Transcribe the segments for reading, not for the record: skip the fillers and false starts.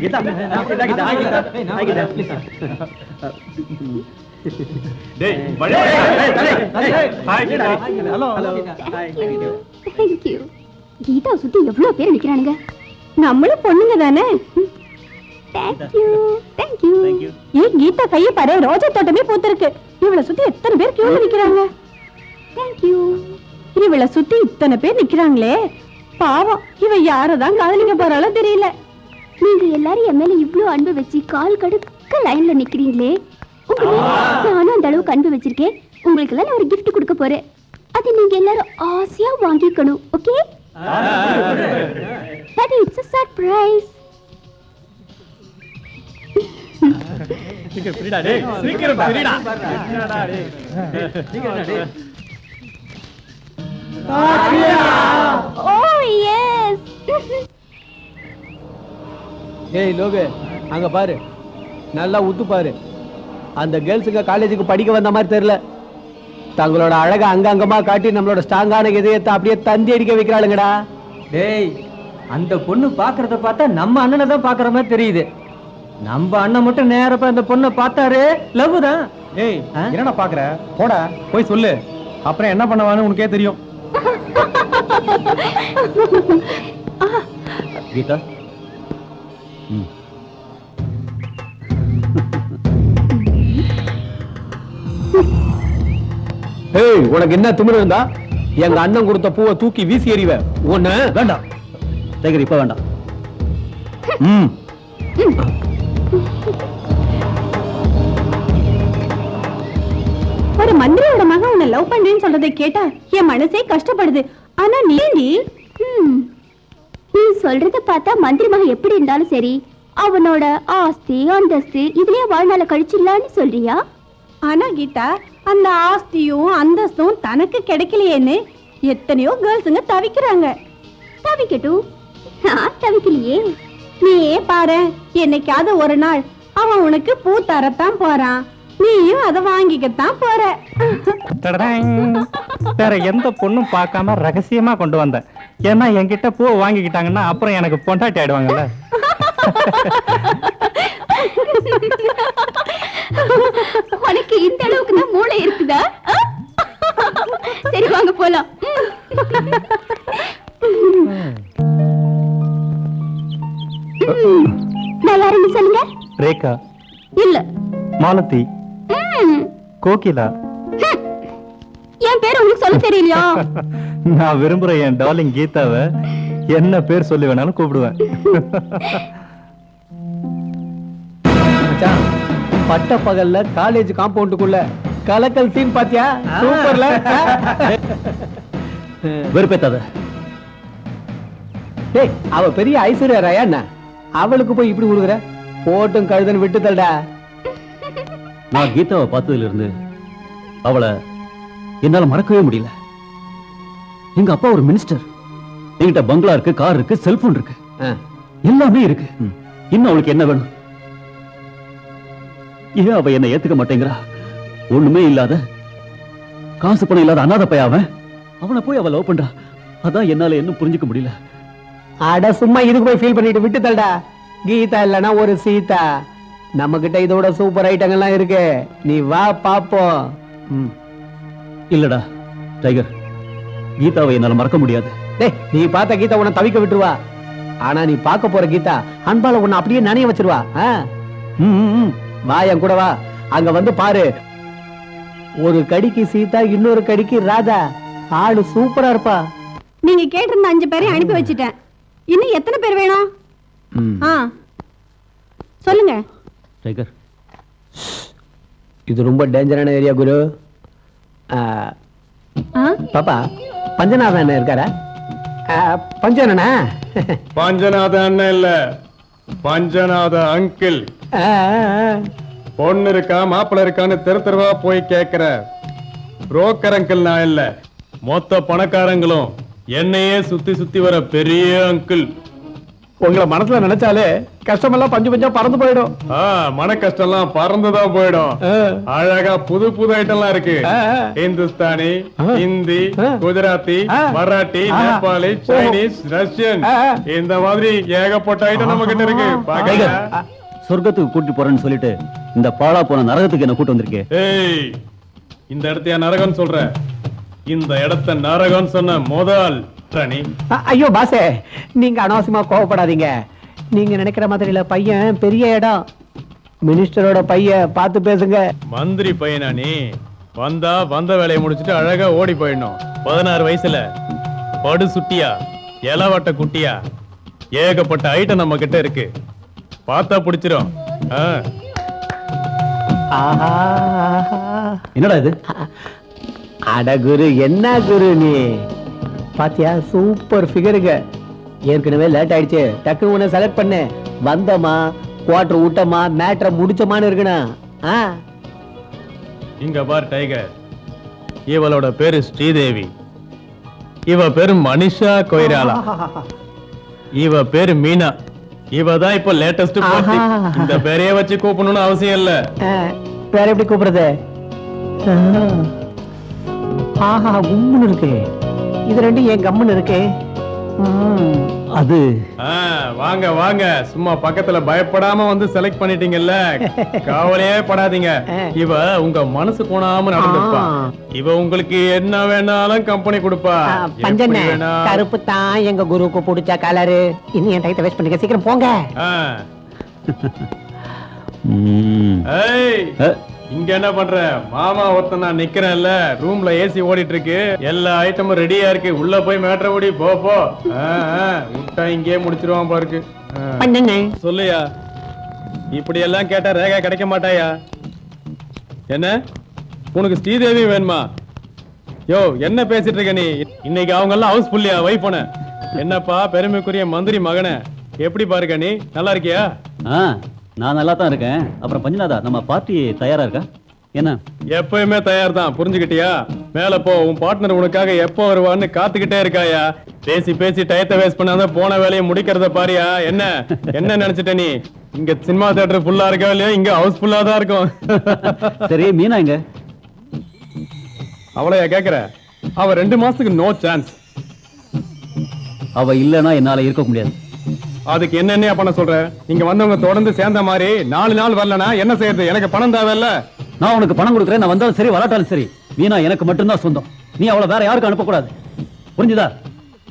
Geetha Geetha Geetha please. டேய் படி. Hi Geetha. Hello hello. Hi. Thank you. Geetha சுத்தி எவ்வளவு பேர் நிக்கறானுங்க. நம்மளும் பொண்ணுங்க தானே. Thank you. Thank you. Thank you. Geetha கைய பாரு, ரோஜா தோட்டமே பூத்திருக்கு. இவள சுத்தி எத்தனை பேர் கியூல நிக்கறாங்க. Thank you. இவள சுத்தி இத்தனை பேர் நிக்கறாங்களே. பாவம், இவ யாரதான் காதலிக்க போறாளோ தெரியல. நீங்க எல்லாரும் என் மேல இவ்ளோ அன்பு வச்சு கால் கடுக்க லைன்ல நிக்கிறீங்களே. நானும் அந்த அளவுக்கு அன்பு வச்சிருக்கேன். உங்களுக்கு எல்லாம் நான் ஒரு gift கொடுக்க போறேன். அது நீங்க எல்லாரும் ஆசையா வாங்கிக்கணும். Okay? But it's a surprise. சீக்கிரம் ஃப்ரீடா டேய். சீக்கிரம் ஃப்ரீடா. என்னடா டேய். சீக்கிரம் டேய். Oh yes. ஏய் லோகு, அங்க பாரு, நல்லா உத்து பாரு. அந்த கேர்ள்ஸுங்க காலேஜுக்கு படிக்க வந்த மாதிரி தெரியல. தங்களோட அழகை அங்கங்கமா காட்டி நம்மளோட ஸ்ட்ராங்கான இதயத்தை அப்படியே தந்தி அடிக்க வைக்கிறாளுங்கடா. டேய், அந்த பொண்ணு பாக்குறத பார்த்தா நம்ம அண்ணனை தான் பாக்குற மாதிரி தெரியுது. நம்ம அண்ணன் மட்டும் நேரப்ப அந்த பொண்ணை பார்த்தாரு, லவ் தான். ஏய் என்னடா பாக்குற? போடா போய் சொல்லு. அப்புறம் என்ன பண்ணுவான்னு உனக்கே தெரியும். கீதா. ஏய், உனக்கு என்ன திமிரு இருந்தா எங்க அண்ணன் கொடுத்த பூவை தூக்கி வீசி எறிவ. ஒண்ணு வேண்டாம் டைகர், இப்ப வேண்டாம். ஒரு மந்திரியோட மகன் உன்னை லவ் பண்றேன்னு சொல்றதை கேட்டா என் மனசே கஷ்டப்படுது. ஆனா நீ சொல்றத பார்த்தா மந்திரி மகன் எப்படி இருந்தாலும் சரி, அவனோட ஆஸ்தி அந்தஸ்து இதுலயே வாழ்நாள கழிச்சிடலான்னு சொல்றியா? ஆனா கீதா, அந்த ஆஸ்தியும் அந்தஸ்தும் தனக்கு கிடைக்கலையேன்னு எத்தனையோ கேர்ள்ஸுங்க தவிக்கிறாங்க. தவிக்கட்டும், நான் தவிக்கலையே. நீயே பாரு, என்னைக்காவது ஒரு நாள் அவன் உனக்கு பூ தரத்தான் போறான், நீயும் அதை வாங்கிக்கத்தான் போற. வேற எந்த பொண்ணும் பார்க்காம ரகசியமா கொண்டு வந்தேன். ஏன்னா என்கிட்ட பூ வாங்கிக்கிட்டாங்கன்னா அப்புறம் எனக்கு பொண்டாட்டி ஆயிடுவாங்கல்ல. உனக்கு இந்த அளவுக்கு தான் மூளை இருக்குதா? சரி வாங்க போலாம். நல்லா இருந்து சொல்லுங்க. ரேகா இல்ல மாலதி கோகிலா. என் பேர் உங்களுக்கு சொல்ல தெரியலையா? நான் விரும்புற என் டார்லிங் கீதாவை என்ன பேர் சொல்லி வேணாலும் கூப்பிடுவேன். மச்சான், பட்ட பகல்ல காலேஜ் காம்பவுண்டுக்குள்ள கலக்கல் சீன் பாத்தியா? சூப்பர்ல. வெறுப்பேத்தாத. டேய், அவ பெரிய ஐஸ்வர்யா ராயா என்ன? அவளுக்கு போய் இப்படி கொடுக்குற? போட்டும் கழுதன் விட்டு தள்ளுடா. நான் கீதாவை பார்த்ததுல இருந்து அவளை என்னால மறக்கவே முடியல. எங்க அப்பா ஒரு மினிஸ்டர். என்கிட்ட பங்களா இருக்கு, கார் இருக்கு, செல்போன் இருக்கு, எல்லாமே இருக்கு. இன்னும் அவளுக்கு என்ன வேணும்? ஏன் அவ என்ன ஏத்துக்க மாட்டேங்கிறா? ஒண்ணுமே இல்லாத, காசு பணம் இல்லாத அனாதை பையன் அவனை போய் அவ லவ் பண்றா. அதான் என்னால இன்னும் புரிஞ்சுக்க முடியல. அட சும்மா இதுக்கு போய் ஃபீல் பண்ணிட்டு விட்டு தள்ளுடா. கீதா இல்லனா ஒரு சீதா. நம்ம கிட்ட இதோட சூப்பர் ஐட்டங்கள்லாம் இருக்கு. நீ வா பாப்போம். இல்லடா டைகர், கீதாவை என்னால மறக்க முடியாது. டேய், நீ பார்த்த கீதா உன்னை தவிக்க விட்டுருவா. ஆனா நீ பார்க்க போற கீதா அன்பால உன்னை அப்படியே நனைய வச்சிருவா. வா என் கூட வா. அங்க வந்து பாரு, ஒரு கடிக்கு சீதா, இன்னொரு கடிக்கு ராதா. ஆளு சூப்பரா இருப்பா. நீங்க கேட்டிருந்த 5 பேரையும் அனுப்பி வச்சுட்டேன். இன்னும் எத்தனை பேர் வேணும்? சொல்லுங்க. டைகர், இது ரொம்ப டேஞ்சரான ஏரியா குரு. பாப்பா, பஞ்சநாதன் அண்ணன் இருக்காரா? பஞ்சனா? பஞ்சநாத அண்ணன் இல்ல, பஞ்சநாத அங்கிள். பொண்ணு இருக்கா மாப்பிள்ள இருக்கான்னு தெருவா போய் கேக்குற புரோக்கர் அங்கிள் நான் இல்ல. மொத்த பணக்காரங்களும் என்னையே சுத்தி சுத்தி வர பெரிய அங்கிள். உங்களை மனசுல நினைச்சாலே கஷ்டமெல்லாம் பஞ்சு பஞ்சா பறந்து போயிடும். மன கஷ்டம்லாம் பறந்துதான் போயிடும். அழகா புது புது ஐட்டம்லாம் இருக்கு. இந்துஸ்தானி, ஹிந்தி, குஜராத்தி, மராட்டி, நேபாளி, சைனீஸ், ரஷ்யன், இந்த மாதிரி ஏகப்பட்ட ஐட்டம் நம்ம கிட்ட இருக்கு. டைகர், சொர்க்கத்துக்கு கூட்டி போறேன்னு சொல்லிட்டு இந்த பாழா போன நரகத்துக்கு என்ன கூட்டு வந்திருக்கே. ஏய், இந்த இடத்தையா நரகம் சொல்ற? இந்த இடத்த நரகம் சொன்ன முதல் ராணி. ஐயோ பாசே, நீங்க அனாவசியமா கோவப்படாதீங்க. நீங்க நினைக்கிற மாதிரி இல்ல, பையன் பெரிய இடம். மினிஸ்டரோட பையன், பார்த்து பேசுங்க. மந்திரி பையனா நீ? வந்தா வந்த வேலையை முடிச்சிட்டு அழகா ஓடி போயிடணும். 16 வயசுல படு சுட்டியா, இலவட்ட குட்டியா, ஏகப்பட்ட ஐட்டம் நம்ம கிட்ட இருக்கு. பார்த்தா பிடிச்சிரும். ஆஹா, என்னடா இது? அட குரு, என்ன குரு நீ? பாத்தியா, சூப்பர் ஃபிகருங்க. ஏற்கனவே லேட் ஆயிடுச்சு, டக்குனு உன்னை செலக்ட் பண்ணு. வந்தமா, குவார்டர் விட்டமா, மேட்ரை முடிச்சமான்னு இருக்கணும். இங்க பார் டைகர், இவளோட பேரு ஸ்ரீதேவி, இவ பேரு மனிஷா கொய்ராலா, இவ பேரு மீனா. இவ தான் இப்ப லேட்டஸ்ட் பார்ட்டி. இந்த பேரையே வச்சு கூப்பிடணும்னு அவசியம் இல்ல. வேற எப்படி கூப்பிடுறது? ஆஹா, கும்முன்னு இருக்கு. இது ரெண்டும் ஏன் கம்முன்னு இருக்கு? அது வாங்க வாங்க, சும்மா பக்கத்துல பயப்படாம வந்து செலக்ட் பண்ணிட்டீங்கல்ல, கவலையே படாதீங்க. இவ உங்க மனசு கோணாம நடந்துப்பா. இவ உங்களுக்கு என்ன வேணாலும் கம்பெனி கொடுப்பா. பஞ்சண்ணே, கருப்பு தான் எங்க குருவுக்கு பிடிச்ச கலரு. இன்னும் என் டைத்தை வேஸ்ட் பண்ணிக்க, சீக்கிரம் போங்க. இங்க என்ன பண்ற? மாமா ஒருத்தன் நான் நிக்கிறேன்ல, ரூம்ல ஏசி ஓடிட்டு இருக்கு, எல்லா ஐட்டமும் ரெடியா இருக்கு. உள்ள போய் மேட்ரை ஓடி போ. விட்டா இங்கே முடிச்சிருவான் பாருக்கு. சொல்லுயா, இப்படி எல்லாம் கேட்டா ரேகா கிடைக்க மாட்டாயா? என்ன உனக்கு ஸ்ரீதேவி வேணுமா? யோ, என்ன பேசிட்டு இருக்க நீ? இன்னைக்கு அவங்க எல்லாம் ஹவுஸ் ஃபுல்லியா வைஃபோன. என்னப்பா பெருமைக்குரிய மந்திரி மகனே, எப்படி பாருக்க நீ? நல்லா இருக்கியா? நான் நல்லா தான் இருக்கேன். அப்புறம் பஞ்சநாதா, நம்ம பார்ட்டி தயாரா இருக்கா? என்ன? எப்பயுமே தயார் தான், புரிஞ்சுக்கிட்டியா? மேல போ, உன் பார்ட்னர் உனக்காக எப்போ வருவான்னு காத்துக்கிட்டே இருக்காயா. பேசி பேசி டயத்தை வேஸ்ட் பண்ணாத, போன வேலையை முடிக்கிறத பாரியா. என்ன என்ன நினைச்சிட்ட நீ? இங்க சினிமா தியேட்டர் ஃபுல்லா இருக்கா இல்லையா? இங்க ஹவுஸ் ஃபுல்லா தான் இருக்கும். சரி, மீனா எங்க? அவளையா கேக்குற? அவ 2 மாசத்துக்கு நோ சான்ஸ். அவ இல்லைன்னா என்னால இருக்க முடியாது. அதுக்கு என்னென்ன பண்ண சொல்ற? இங்க வந்தவங்க தொடர்ந்து சேர்ந்த மாதிரி 4 நாள் வரலனா என்ன செய்யறது? எனக்கு பணம் தேவையில்ல. நான் உனக்கு பணம் கொடுக்குறேன், நான் வந்தாலும் சரி வராட்டாலும் சரி. மீனா எனக்கு மட்டும்தான் சொந்தம். நீ அவளை வேற யாருக்கும் அனுப்பக்கூடாது, புரிஞ்சுதா?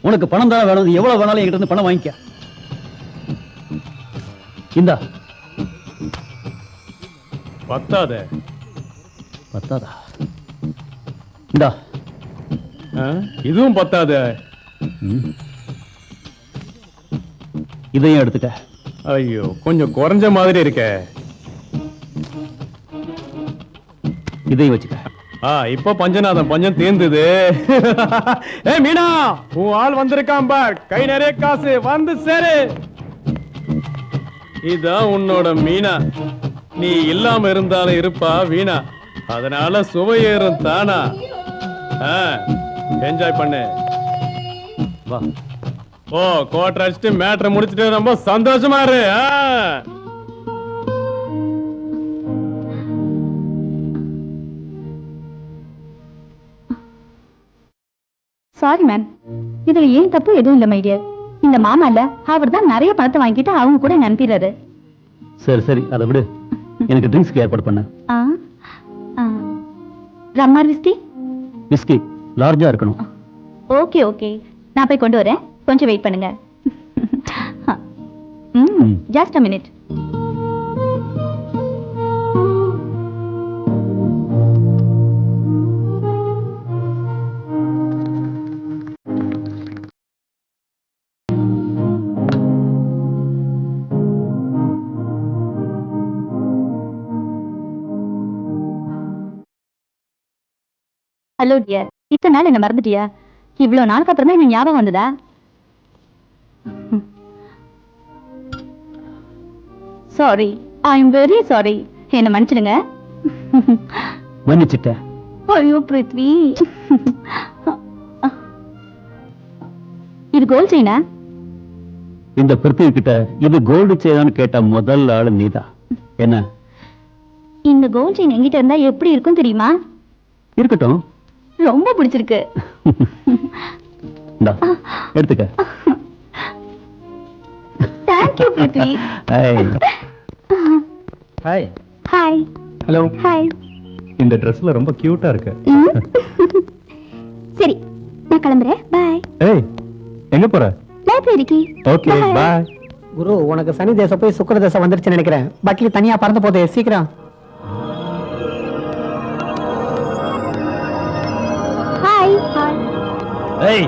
உனக்கு பணம் தான் வேணும், எவ்வளவு வேணாலும் என்கிட்ட இருந்து பணம் வாங்கிக்க. இந்தா. பத்தாதா? இந்தா. இதுவும் பத்தாது. இதையும் எடுத்துக்க. ஐயோ, கொஞ்சம் குறைஞ்ச மாதிரி இருக்க. இதையும் வச்சுக்க. இப்ப பஞ்சநாதம் பஞ்சம் தீர்ந்தது. ஏ மீனா, உன் ஆள் வந்திருக்கான் பார். கை நிறைய காசு வந்து சேரு. இதான் உன்னோட மீனா. நீ இல்லாம இருந்தாலும் இருப்பா வீணா. அதனால சுவையேறும் தானா. என்ஜாய் பண்ணு. வா. ஓ, கோட்டை அடிச்சுட்டு மேட்ரை முடிச்சுட்டு ரொம்ப சந்தோஷமா இரு. சாரி மேம், இதுல ஏன் தப்பு எதுவும் இல்ல மை டியர். இந்த மாமா இல்ல, அவர் தான் நிறைய பணத்தை வாங்கிட்டு அவங்க கூட அனுப்பிடுறாரு. சரி சரி, அதை விடு. எனக்கு ட்ரிங்க்ஸ்க்கு ஏற்பாடு பண்ண. ரம்மார் விஸ்கி? விஸ்கி லார்ஜா இருக்கணும். ஓகே ஓகே, நான் போய் கொண்டு வரேன், கொஞ்சம் வெயிட் பண்ணுங்க. Just a minute. Hello dear, இத்தனை நாள் என்ன மறந்துட்டியா? இவ்வளவு நாளுக்கு அப்புறம் தான் எனக்கு ஞாபகம் வந்ததா? Sorry, I am very sorry. என்ன மன்னிச்சிடுங்க. மன்னிச்சிட்டேன். ஐயோ பிருத்வி, இது கோல்ட் செயினா? இந்த பிருத்திவி கிட்ட இது கோல்டு செயினான்னு கேட்ட முதல் ஆளு நீதான். என்ன? இந்த கோல்ட் செயின் என்கிட்ட இருந்தா எப்படி இருக்கும் தெரியுமா? இருக்கட்டும். ரொம்ப பிடிச்சிருக்கு. இந்தா, எடுத்துக்க. Thank you Prithvi. Hi. Hi. Hello. Hi. இந்த ட்ரெஸ்ல ரொம்ப கியூட்டா இருக்கு. சரி, நான் கிளம்புறேன். பை. ஏய், எங்க போற? லைப்ரரிக்கு. Okay, by. குரு, உனக்கு சனி தேசம் போய் சுக்கிர தேசம் வந்துருச்சுன்னு நினைக்கிறேன். பட்லி தனியா பறந்து போதே, சீக்கிரம். ஹாய். ஹாய். ஏய்,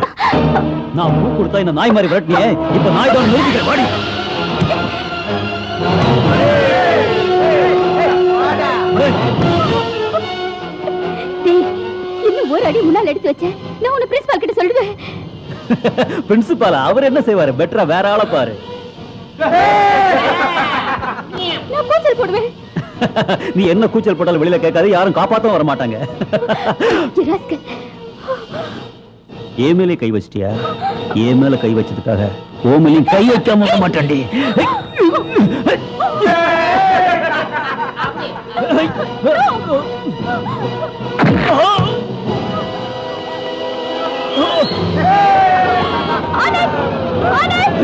நான் பூ கொடுத்தா இந்த நாய் மாதிரி விரட்டியே. இப்ப நாய் தான் நிறுத்திக்கிற வாடி. டேய், இன்னும் ஒரு அடி முன்னால எடுத்து வச்சேன். நான் உன்னை பிரின்சிபால் கிட்ட சொல்லுவேன். பிரின்சிபால் அவர் என்ன செய்வாரு? பெட்டரா வேற ஆளை பாரு. நான் கூச்சல் போடுவேன். நீ என்ன கூச்சல் போட்டாலும் வெளியில கேட்காது, யாரும் காப்பாத்தவும் வர மாட்டாங்க. ராஸ்கல். ஏன் மேலே கை வச்சிட்டியா? ஏன் மேல கை வச்சதுக்காக ஓமலையும் கை வைக்காம விட மாட்டாண்டி. ஆனந்த்! ஆனந்த்!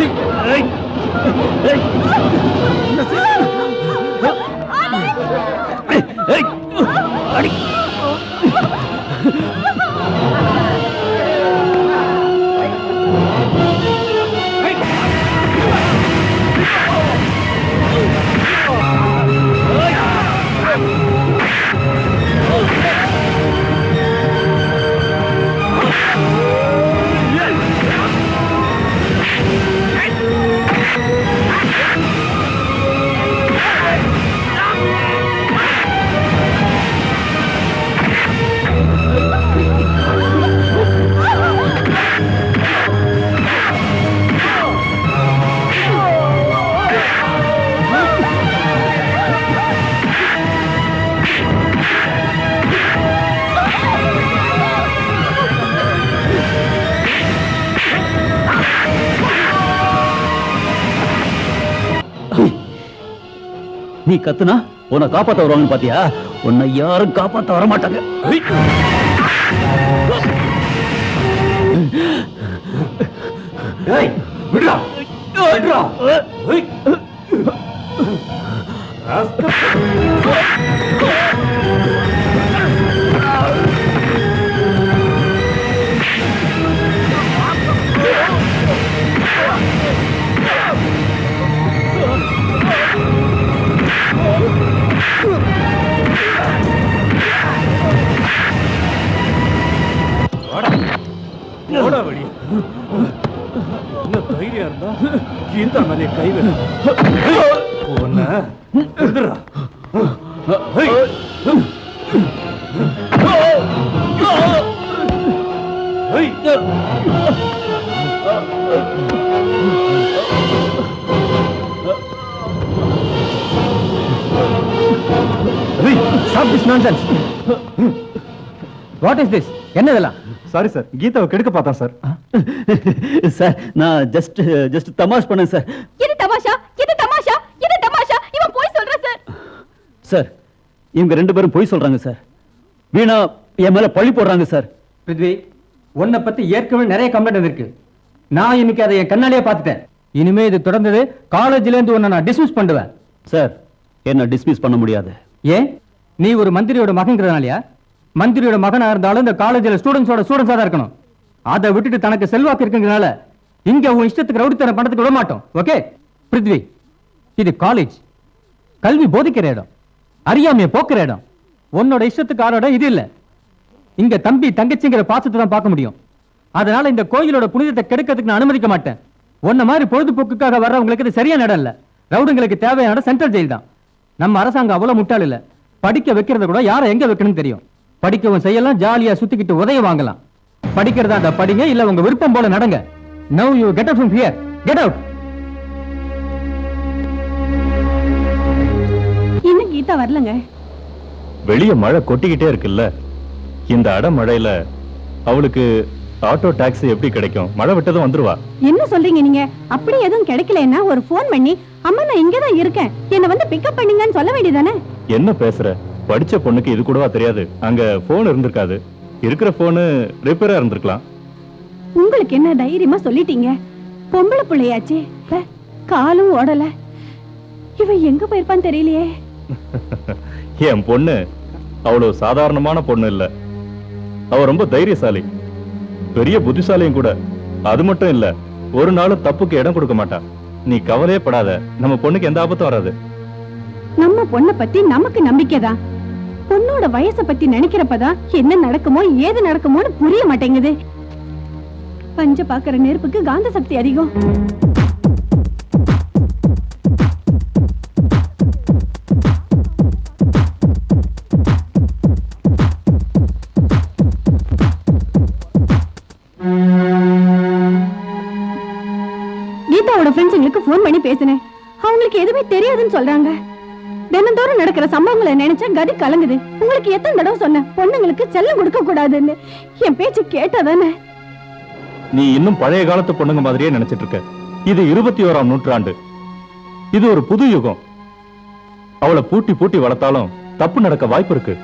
அடி. நீ கத்துனா உன்னை காப்பாத்த வருவாங்கன்னு பாத்தியா? உன்னை யாரும் காப்பாத்த வர மாட்டாங்க. தைரியம் இருந்தா கீதா மேலே கை Stop this nonsense. What is this? என்ன இதெல்லாம்? சாரி சார், கீதாவை கெடுக்க பார்த்தா சார். சார், நான் ஜஸ்ட் தமாஷ் பண்ணேன் சார். இது தமாஷா? இது தமாஷா? இது தமாஷா? இவன் போய் சொல்றான் சார். சார், இவங்க ரெண்டு பேரும் போய் சொல்றாங்க சார். வீணா என் மேல பழி போடுறாங்க சார். பிருத்வி, உன்னை பத்தி ஏற்கனவே நிறைய கம்ப்ளைண்ட் இருக்கு. நான் இன்னைக்கு அதை என் கண்ணாலேயே பார்த்துட்டேன். இனிமே இது தொடர்ந்தது காலேஜ்ல இருந்து உன்னை நான் டிஸ்மிஸ் பண்ணுவேன். சார், என்ன டிஸ்மிஸ் பண்ண முடியாது. ஏன்? நீ ஒரு மந்திரியோட மகன்கிறதுனாலயா? மந்திரியோட மகனா இருந்தாலும் இந்த காலேஜ்ல ஸ்டூடெண்ட்ஸா தான் இருக்கணும். அதை விட்டுட்டு தனக்கு செல்வாக்கு இருக்குங்கிறனால இங்க உன் இஷ்டத்துக்கு ரவுடித்தனம் பண்றதுக்கு விட மாட்டோம். ஓகே பிருத்வி, இது காலேஜ், கல்வி போதிக்கிற இடம், அறியாமைய போக்குற இடம். உன்னோட இஷ்டத்துக்கு ஆரோட இது இல்ல. இங்க தம்பி தங்கச்சிங்கிற பாசத்தை தான் பார்க்க முடியும். அதனால இந்த கோயிலோட புனிதத்தை கெடுக்கிறதுக்கு நான் அனுமதிக்க மாட்டேன். உன்ன மாதிரி பொழுதுபோக்குக்காக வர்றவங்களுக்கு இது சரியான இடம் இல்ல. ரவுடுங்களுக்கு தேவையான சென்ட்ரல் ஜெயில் தான். நம்ம அரசாங்கம் அவ்வளவு முட்டாள் இல்ல. படிக்க வைக்கிறத கூட யாரை எங்க வைக்கணும்னு தெரியும். படிக்கவும் செய்யலாம், ஜாலியா சுத்திக்கிட்டு உதவி வாங்கலாம். படிக்கிறதா அந்த படிங்க, இல்ல உங்க விருப்பம் போல நடங்க. Now you get out from here. Get out. இன்னும் கீதா வரலங்க. வெளிய மழை கொட்டிக்கிட்டே இருக்குல்ல, இந்த அடமழையில அவளுக்கு ஆட்டோ டாக்ஸி எப்படி கிடைக்கும்? மழை விட்டதும் வந்துருவா. என்ன சொல்றீங்க நீங்க? அப்படி எதுவும் கிடைக்கலன்னா ஒரு ஃபோன் பண்ணி அம்மா நான் இங்க தான் இருக்கேன், என்ன வந்து பிக்கப் பண்ணுங்கன்னு சொல்ல வேண்டியதானே? என்ன பேசுற? படிச்ச பொண்ணுக்கு இது கூடவா தெரியாது? அங்க போன் இருந்திருக்காது. இருக்கிற போனு ரிப்பேரா இருந்திருக்கலாம். உங்களுக்கு என்ன தைரியமா சொல்லிட்டீங்க? பொம்பளை பிள்ளையாச்சே, காலும் ஓடல. இவ எங்க போயிருப்பான்னு தெரியலையே. என் பொண்ணு அவ்வளவு சாதாரணமான பொண்ணு இல்ல. அவ ரொம்ப தைரியசாலி, பெரிய புத்திசாலியும் கூட. அது மட்டும் இல்ல, ஒரு நாளும் தப்புக்கு இடம் கொடுக்க மாட்டா. நீ கவலையே படாத, நம்ம பொண்ணுக்கு எந்த ஆபத்தும் வராது. நம்ம பொண்ணை பத்தி நமக்கு நம்பிக்கைதான். பொண்ணோட வயசை பத்தி நினைக்கிறப்பதான் என்ன நடக்குமோ ஏது நடக்குமோன்னு புரிய மாட்டேங்குது. பஞ்ச பாக்குற நெருப்புக்கு காந்த சக்தி அதிகம். கீதாவோட ஃப்ரெண்ட்ஸுங்களுக்கு ஃபோன் பண்ணி பேசினேன். அவங்களுக்கு எதுவுமே தெரியாதுன்னு சொல்றாங்க. தினந்தோறும் நடக்கிற சம்பவங்களை நினைச்சா கதி கலங்குது. உங்களுக்கு எத்தனை தடவை சொன்ன பொண்ணுங்களுக்கு செல்லம் கொடுக்க கூடாதுன்னு? என் பேச்சு கேட்டாதானே? நீ இன்னும் பழைய காலத்து பொண்ணுங்க மாதிரியே நினைச்சிட்டு இருக்க. இது 21ஆம் நூற்றாண்டு. இது ஒரு புது யுகம். அவளை பூட்டி பூட்டி வளர்த்தாலும் தப்பு நடக்க வாய்ப்பு இருக்கு.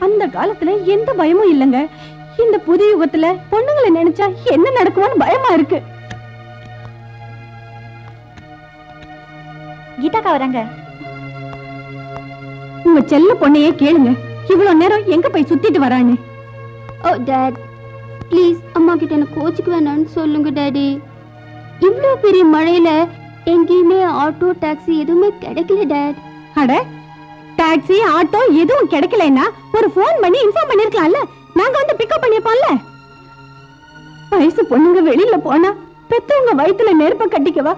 அந்த காலத்துல எந்த பயமும் இல்லங்க. இந்த புது யுகத்துல பொண்ணுங்களை நினைச்சா என்ன நடக்கும்னு பயமா இருக்கு. கீதாக்கா வராங்க. உங்க செல்ல பொண்ணையே கேளுங்க, இவ்வளவு நேரம் எங்க போய் சுத்திட்டு வரான்னு. ஓ டாட், ப்ளீஸ் அம்மா கிட்ட எனக்கு கோச்சுக்கு வேணாம்னு சொல்லுங்க டாடி. இவ்வளவு பெரிய மழையில எங்கேயுமே ஆட்டோ டாக்ஸி எதுவுமே கிடைக்கல டாட். அட, டாக்ஸி ஆட்டோ எதுவும் கிடைக்கலன்னா ஒரு ஃபோன் பண்ணி இன்ஃபார்ம் பண்ணிருக்கலாம்ல. நாங்க வந்து பிக்கப் பண்ணிருப்போம்ல. வயசு பொண்ணுங்க வெளியில போனா பெத்தவங்க வயித்துல நெருப்ப கட்டிக்கவா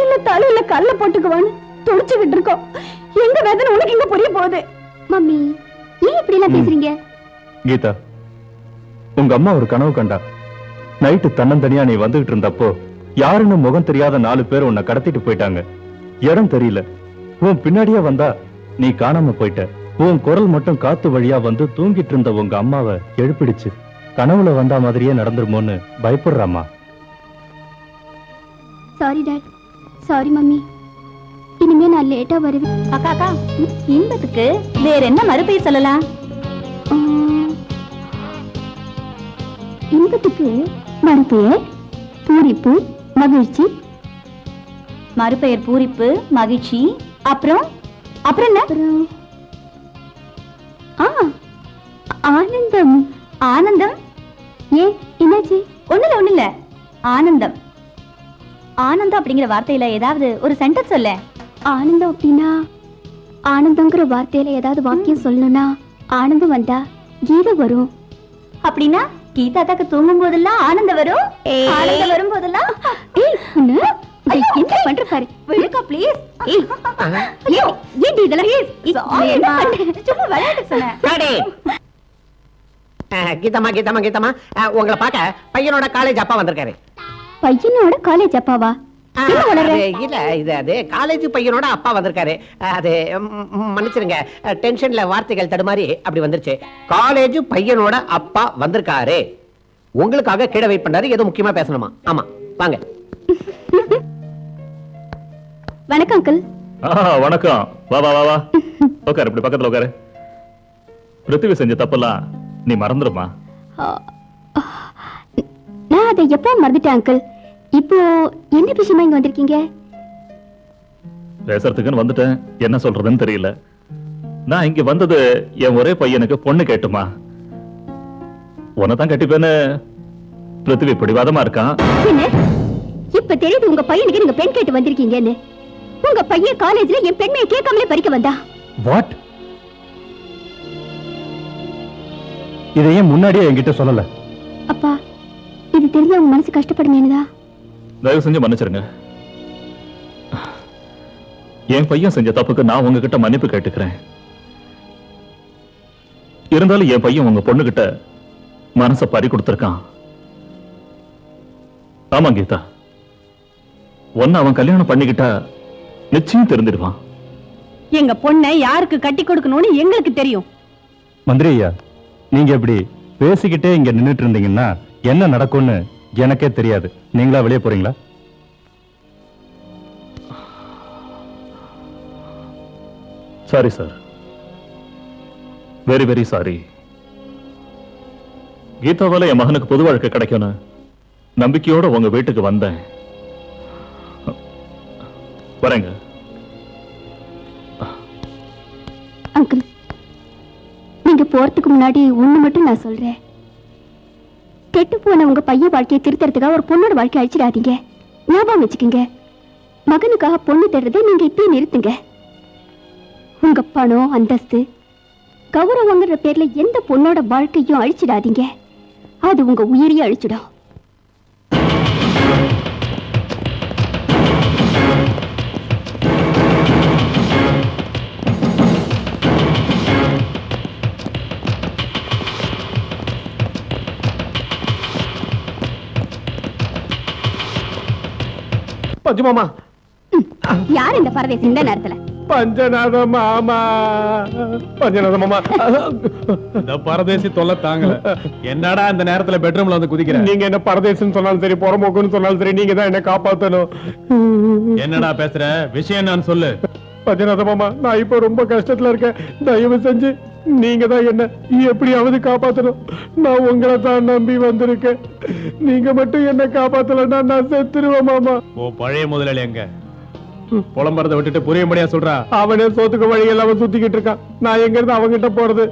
இல்ல தலையில கல்ல போட்டுக்குவான்னு துடிச்சுக்கிட்டு இருக்கோம். எங்க வேதனை உனக்கு இங்க புரிய போகுது? மம்மி ஏன் இப்படி எல்லாம் பேசுறீங்க? கீதா, உங்க அம்மா ஒரு கனவு கண்டா. நைட்டு தன்னந்தனியா நீ வந்துகிட்டு இருந்தப்போ யாருன்னு முகம் தெரியாத 4 பேர் உன்னை கடத்திட்டு போயிட்டாங்க. இடம் தெரியல. உன் பின்னாடியே வந்தா நீ காணாம போயிட்ட. உன் குரல் மட்டும் காத்து வழியா வந்து தூங்கிட்டு இருந்த உங்க அம்மாவை எழுப்பிடுச்சு. கனவுல வந்தா மாதிரியே நடந்துருமோன்னு பயப்படுறாமா. Sorry dad, sorry mummy. இனிமே நான் லேட்டா வருவேன். அக்கா அக்கா, இன்பத்துக்கு வேற என்ன மறுபெயர் சொல்லலாம்? இன்பத்துக்கு மறுபெயர் பூரிப்பு, மகிழ்ச்சி. மறுபெயர் பூரிப்பு, மகிழ்ச்சி. அப்புறம் அப்புறம் என்ன? ஆனந்தம். ஆனந்தம்? ஏன் என்னாச்சு? ஒண்ணுல ஆனந்தம். ஆனந்தம் அப்படிங்கிற வார்த்தையில ஏதாவது ஒரு சென்டென்ஸ் சொல்ல. ஆனந்தம் அப்படின்னா, ஆனந்தங்கிற வார்த்தையில ஏதாவது வாக்கியம் சொல்லணும்னா ஆனந்தம் வந்தா கீதை வரும். அப்படின்னா கீதாக்காக்கு தூங்கும் போதெல்லாம் ஆனந்தம் வரும். ஆனந்தம் வரும் போதெல்லாம் என்ன பண்ற பாரு. விடுக்கா ப்ளீஸ். ஏன் இதெல்லாம் சும்மா விளையாட்டு சொன்னேன். கீதமா கீதமா கீதமா, உங்களை பார்க்க பையனோட காலேஜ் அப்பா வந்திருக்காரு. பையனோட காலேஜ் அப்பாவா? இல்ல, இது அது காலேஜ் பையனோட அப்பா வந்திருக்காரு. அது மன்னிச்சிருங்க, டென்ஷன்ல வார்த்தைகள் தடுமாறி அப்படி வந்துருச்சு. காலேஜ் பையனோட அப்பா வந்திருக்காரு. உங்களுக்காக கீழே வெயிட் பண்றாரு. ஏதோ முக்கியமா பேசணுமா? ஆமா, வாங்க. வணக்கம் அங்கிள். வணக்கம். வா வா வா வா, உட்காரு. இப்படி பக்கத்துல உட்காரு. பிருத்திவி செஞ்ச தப்பெல்லாம் நீ மறந்துடுமா? நான் அதை எப்போ மறந்துட்டேன் அங்கிள். இப்போ என்ன விஷயமா இங்க வந்திருக்கீங்க? பேசுறதுக்குன்னு வந்துட்டேன். என்ன சொல்றதுன்னு தெரியல. நான் இங்க வந்தது என் ஒரே பையனுக்கு பொண்ணு கேட்டுமா. உன்னதான் கட்டிப்பேன்னு பிருத்திவி பிடிவாதமா இருக்கான். என்ன இப்ப தெரியுது உங்க பையனுக்கு நீங்க பெண் கேட்டு வந்திருக்கீங்கன்னு? உங்க பையன் காலேஜ்ல என் பெண்மையை கேட்காமலே பறிக்க வந்தா? வாட்? இதையே முன்னாடியே என்கிட்ட சொல்லல. அப்பா, இது தெரிஞ்ச உங்க மனசு கஷ்டப்படுமேனுதா? தயவு செஞ்சு மன்னிச்சிருங்க. என் பையன் செஞ்ச தப்புக்கு நான் உங்ககிட்ட மன்னிப்பு கேட்டுக்கிறேன். இருந்தாலும் என் பையன் உங்க பொண்ணுகிட்ட மனச பறி கொடுத்திருக்கான். ஆமா கீதா, ஒன்னு அவன் கல்யாணம் பண்ணிக்கிட்டா நிச்சயம் தெரிஞ்சிடுவான். எங்க பொண்ணை யாருக்கு கட்டி கொடுக்கணும்னு எங்களுக்கு தெரியும். மந்திரி ஐயா, நீங்க இப்படி பேசிக்கிட்டே இங்க நின்னுட்டு இருந்தீங்கன்னா என்ன நடக்கும்னு எனக்கே தெரியாது. நீங்களா வெளியே போறீங்களா? Sorry sir, very very sorry. கீதாவால என் மகனுக்கு பொது வாழ்க்கை கிடைக்கும்னு நம்பிக்கையோட உங்க வீட்டுக்கு வந்தேன். வரேங்க. அங்கிள், நீங்க போறதுக்கு முன்னாடி ஒண்ணு மட்டும் நான் சொல்றேன். கெட்டு போன உங்க பையன் வாழ்க்கையை திருத்தறதுக்காக ஒரு பொண்ணோட வாழ்க்கையை அழிச்சிடாதீங்க. ஞாபகம் வச்சுக்கோங்க. மகனுக்காக பொண்ணு தேடுறதை நீங்க இப்பயே நிறுத்துங்க. உங்க பணம், அந்தஸ்து, கௌரவங்கிற பேர்ல எந்த பொண்ணோட வாழ்க்கையும் அழிச்சிடாதீங்க. அது உங்க உயிரையே அழிச்சிடும். பஞ்சு மாமா, யார் இந்த பரதேசி இந்த நேரத்துல? பஞ்சநாத மாமா, பஞ்சநாத மாமா. இந்த பரதேசி தொல்லை தாங்கல. என்னடா இந்த நேரத்துல பெட்ரூம்ல வந்து குதிக்கிற? நீங்க என்ன பரதேசம் சொன்னாலும் சரி, புறம்போக்குன்னு சொன்னாலும் சரி, நீங்க தான் என்ன காப்பாத்தணும். என்னடா பேசுற? விஷயம் என்னன்னு சொல்லு. பஞ்சநாத மாமா, நான் இப்ப ரொம்ப கஷ்டத்துல இருக்கேன். தயவு செஞ்சு நீங்க தான் என்ன எப்படியாவது காப்பாத்தணும். நான் உங்களை தான் நம்பி வந்திருக்கேன். நீங்க மட்டும் என்ன காப்பாத்தலன்னா நான் செத்துருவேன் மாமா. ஓ பழைய முதலாளி எங்க? புலம்பறத விட்டுட்டு புரியும்படியா சொல்றா. அவனே சோத்துக்கு வழி எல்லாம் சுத்திக்கிட்டு இருக்கான். நான் எங்க இருந்து அவங்கிட்ட போறது?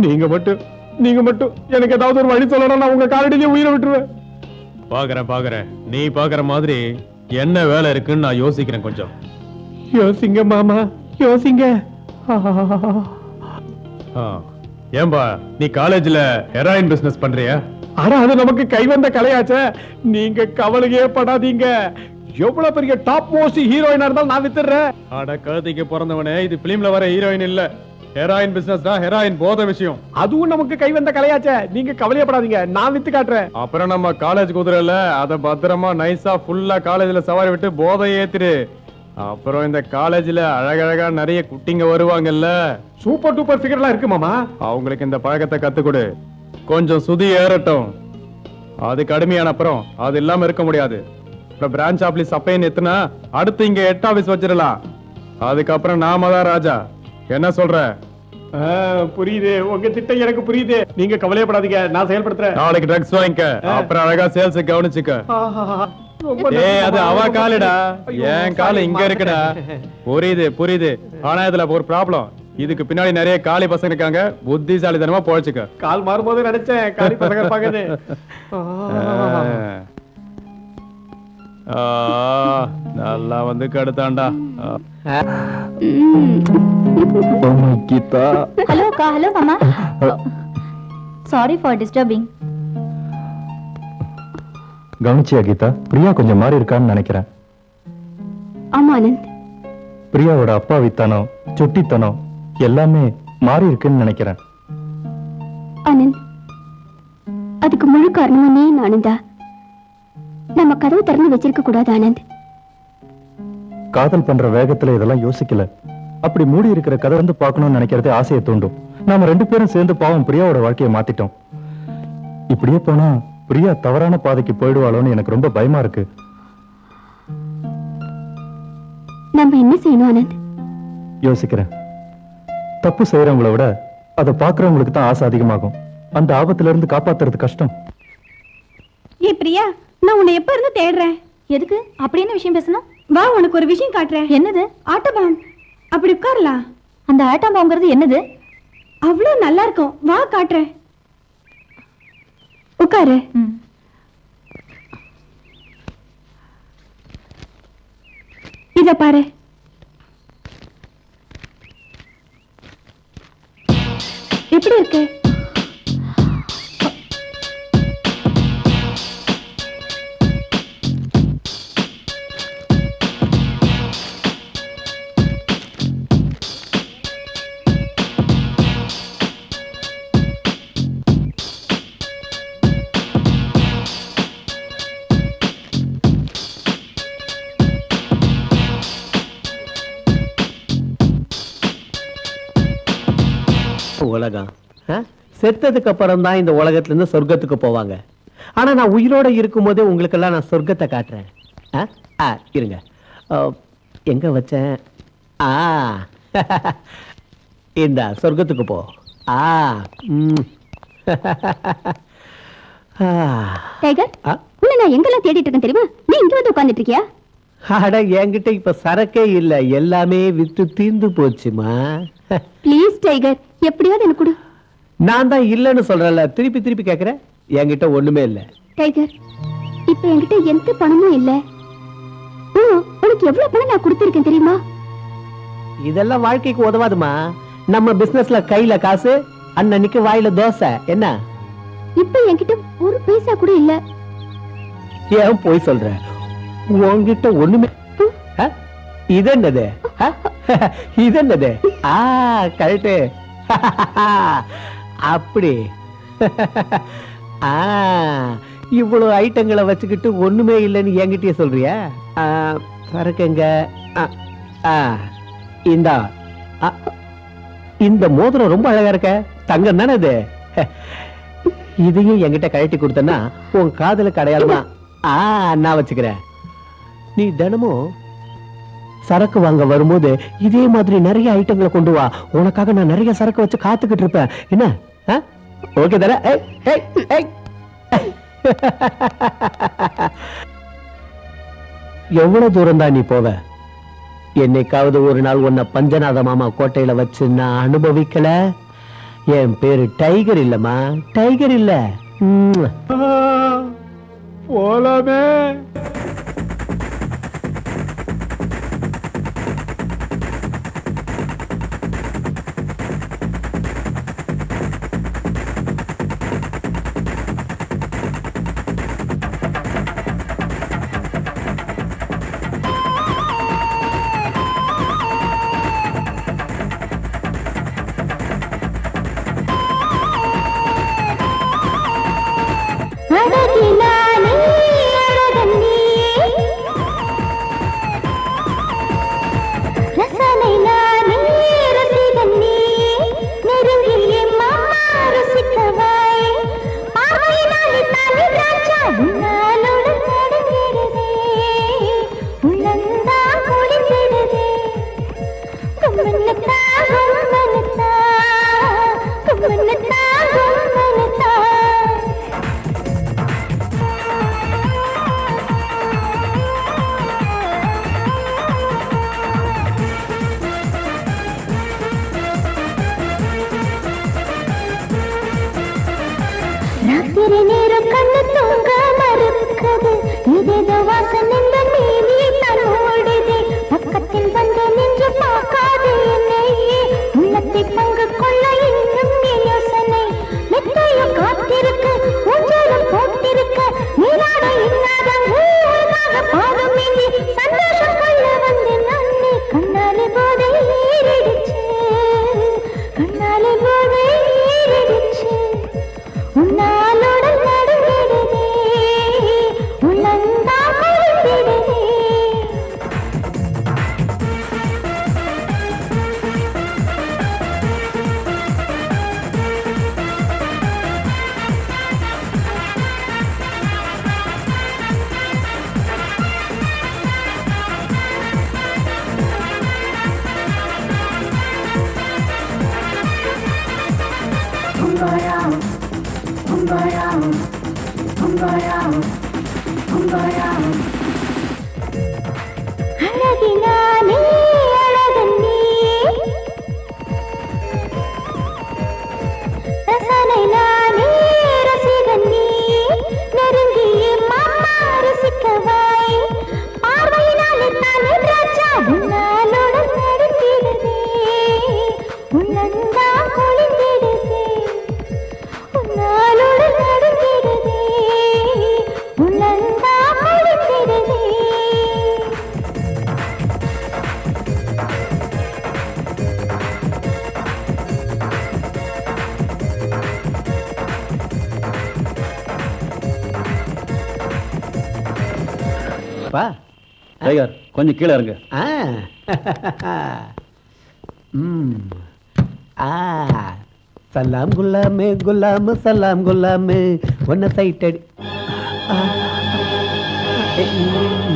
நீங்க மட்டும் எனக்கு ஏதாவது ஒரு வழி சொல்லணும். நான் உங்க காலடியிலே உயிரை விட்டுருவேன். பாக்குறேன். நீ பாக்குற மாதிரி என்ன வேலை இருக்குன்னு நான் யோசிக்கிறேன். கொஞ்சம் யோசிங்க மாமா, யோசிங்க. ஏன்பா, நீ காலேஜ்ல ஹெராயின் பிசினஸ் பண்றியா? ஆனா அது நமக்கு கைவந்த கலையாச்சே. நீங்க கவலையே படாதீங்க. எவ்வளவு பெரிய டாப் மோஸ்ட் ஹீரோயினா இருந்தாலும் நான் வித்துறேன். அட கழுதைக்கு பிறந்தவனே, இது பிலிம்ல வர ஹீரோயின் இல்ல, ஹெராயின் பிசினஸ் தான். ஹெராயின் போத விஷயம். அதுவும் நமக்கு கைவந்த கலையாச்சே. நீங்க கவலையப்படாதீங்க, நான் வித்து காட்டுறேன். அப்புறம் நம்ம காலேஜ் குதிரைல அத பத்திரமா நைஸா ஃபுல்லா காலேஜ்ல சவாரி விட்டு போதை ஏத்திரு. அப்புறம் இந்த காலேஜ்ல அழகழகா நிறைய குட்டிங்க வருவாங்கல்ல, சூப்பர் டூப்பர் ஃபிகர்லாம் இருக்கு மாமா. அவங்களுக்கு இந்த பழக்கத்தை கத்து கொடு. கொஞ்சம் சுதி ஏறட்டும். அது கடுமையான அப்புறம் அது இல்லாம இருக்க முடியாது. பிரான்ச் ஆபீஸ் அப்பைன்னு எத்தனா அடுத்து இங்க 8 ஆபீஸ் வச்சிடலாம். அதுக்கப்புறம் நாம தான் ராஜா. என்ன சொல்ற? புரியுது, உங்க திட்டம் எனக்கு புரியுது. நீங்க கவலையப்படாதீங்க, நான் செயல்படுத்துறேன். நாளைக்கு ட்ரக்ஸ் வாங்கிக்க, அப்புறம் அழகா சேல்ஸ் கவனிச்சுக்க. ஏய், அது அவ காலுடா, என் காலு இங்க இருக்குடா. புரியுது. ஆனா இதுல ஒரு ப்ராப்ளம். இதுக்கு பின்னாடி நிறைய காலி பசங்க இருக்காங்க. புத்திசாலித்தனமா பொழைச்சுக்க. கால் மாறும்போது நினைச்சேன் காலி பசங்க இருப்பாங்கன்னு. நல்லா வந்து கடுத்தாண்டா. கீதா, ஹலோ அக்கா. ஹலோ மாமா. Sorry for disturbing. கவனிச்சியா கீதா? பிரியா கொஞ்சம் மாறி இருக்கான்னு நினைக்கிறேன். ஆமா ஆனந்த். பிரியாவோட அப்பா வித்தனம், சுட்டித்தனம் எல்லாமே மாறி இருக்குன்னு நினைக்கிறேன். ஆனந்த், அதுக்கு முழு காரணம் நீ ஆனந்தா. நம்ம கதவு திறந்து வச்சிருக்க கூடாது ஆனந்த். காதல் பண்ற வேகத்துல இதெல்லாம் யோசிக்கல. அப்படி மூடி இருக்கிற கதை வந்து பார்க்கணும்னு நினைக்கிறது ஆசையை தூண்டும். நாம 2 பேரும் சேர்ந்து பாவம் பிரியாவோட வாழ்க்கையை மாத்திட்டோம். இப்படியே போனா பிரியா தவறான பாதைக்கு போயிடுவாளோன்னு எனக்கு ரொம்ப பயமா இருக்கு. நம்ம என்ன செய்யணும் ஆனந்த்? யோசிக்கிறேன். தப்பு செய்யறவங்கள விட அதை பாக்குறவங்களுக்கு தான் ஆசை அதிகமாகும். அந்த ஆபத்துல இருந்து காப்பாத்துறது கஷ்டம். ஏ பிரியா, நான் உன்னை எப்ப இருந்து தேடுறேன். எதுக்கு அப்படி என்ன விஷயம் பேசணும்? வா, உனக்கு ஒரு விஷயம் காட்டுறேன். என்னது? ஆட்டோபாம். அப்படி உட்காரலாம். அந்த ஆட்டம் பாம்புங்கிறது என்னது? அவ்வளவு நல்லா இருக்கும். வா காட்டுறேன். உட்காரு. இத பாரு. எப்படி இருக்கு? உலகம் செத்ததுக்கு அப்புறம் தான் இந்த உலகத்துல இருந்து சொர்க்கத்துக்கு போவாங்க. ஆனா நான் உயிரோட இருக்கும் போதே உங்களுக்கெல்லாம் நான் சொர்க்கத்தை காட்டுறேன். இருங்க, எங்க வச்சேன்? இந்த சொர்க்கத்துக்கு போ. டைகர், உன்னை நான் எங்கெல்லாம் தேடிட்டு இருக்கேன் தெரியுமா? நீ இங்க வந்து உட்கார்ந்துட்டு இருக்கியா? அட, என்கிட்ட இப்ப சரக்கே இல்ல, எல்லாமே வித்து தீர்ந்து போச்சுமா. ப்ளீஸ் டைகர், எப்படியாவது எனக்கு கொடு. நான் தான் இல்லன்னு சொல்றேன்ல, திருப்பி திருப்பி கேக்குறேன். என்கிட்ட ஒண்ணுமே இல்ல. டைகர், இப்ப என்கிட்ட எந்த பணமும் இல்ல. உனக்கு எவ்வளவு பணம் நான் கொடுத்திருக்கேன் தெரியுமா? இதெல்லாம் வாழ்க்கைக்கு உதவாதுமா. நம்ம பிசினஸ்ல கையில காசு, அன்னைக்கு வாயில தோசை. என்ன இப்ப என்கிட்ட ஒரு பைசா கூட இல்ல. ஏன் போய் சொல்ற? உன்கிட்ட ஒண்ணுமே. இது என்னது? இது என்னது? கரெக்ட். அப்படி இவ்வளவு ஐட்டங்களை வச்சுக்கிட்டு ஒண்ணுமே இல்லைன்னு என்கிட்டயே சொல்றியா? சரக்குங்க. இந்தா, இந்த மோதிரம் ரொம்ப அழகா இருக்க. தங்கம் தானே இது? இதையும் என்கிட்ட கழட்டி கொடுத்தனா உன் காதலுக்கு அடையாளமா நான் வச்சுக்கிறேன். நீ தினமும் சரக்கு வாங்க வரும்போது இதே மாதிரி நிறைய ஐட்டங்களை கொண்டு வா. உனக்காக நான் நிறைய சரக்கு வச்சு காத்துக்கிட்டு இருப்பேன். என்ன? ஓகே தானே? எவ்வளவு தூரம் தான் நீ போவ? என்னைக்காவது ஒரு நாள் உன்னை பஞ்சநாத மாமா கோட்டையில வச்சு நான் அனுபவிக்கல. என் பேரு டைகர் இல்லம்மா, டைகர் இல்ல. போலாமே. ராத்திரி நேரம் கண்ணு தூங்க மறுக்குது. இதேதோ வாசனை நீவி தன்னோடுதே. பக்கத்தில் வந்து நின்று பார்க்காது என்னையே. உள்ளத்தை பங்கு கொள்ள இன்னும் யோசனை. மெத்தையும் காத்திருக்கு, ஊஞ்சலும் போட்டிருக்க. நீராட இல்லாத ஊருக்காக பாடும் இனி சந்தோஷம் கொள்ள வந்து நானே. கண்ணாலே போதை ஏறிடுச்சு, கண்ணாலே போதை ஏறிடுச்சு. உன்னாலுடன் நடுங்கிடுதே, உள்ளந்தா மறுத்திடுதே. அழகினானே அழகன் நீ, ரசனை நானே ரசிகன் நீ. நெருங்கியே மாமா ரசிக்கவாய். பார்வையினாலே தானே ராஜா உன்னாலுடன் நடுங்கிடுதே. உள்ளந்தா குளிந்திடுதே, உன்னாலுடன் நடுங்கிடுதே. உள்ளந்தா குளிந்திடுதே. டைகர், கொஞ்சம் கீழே இருங்க. சலாம் குல்லாமே குல்லாமு சலாம் குல்லாமே ஒன்ன சைட்டடி.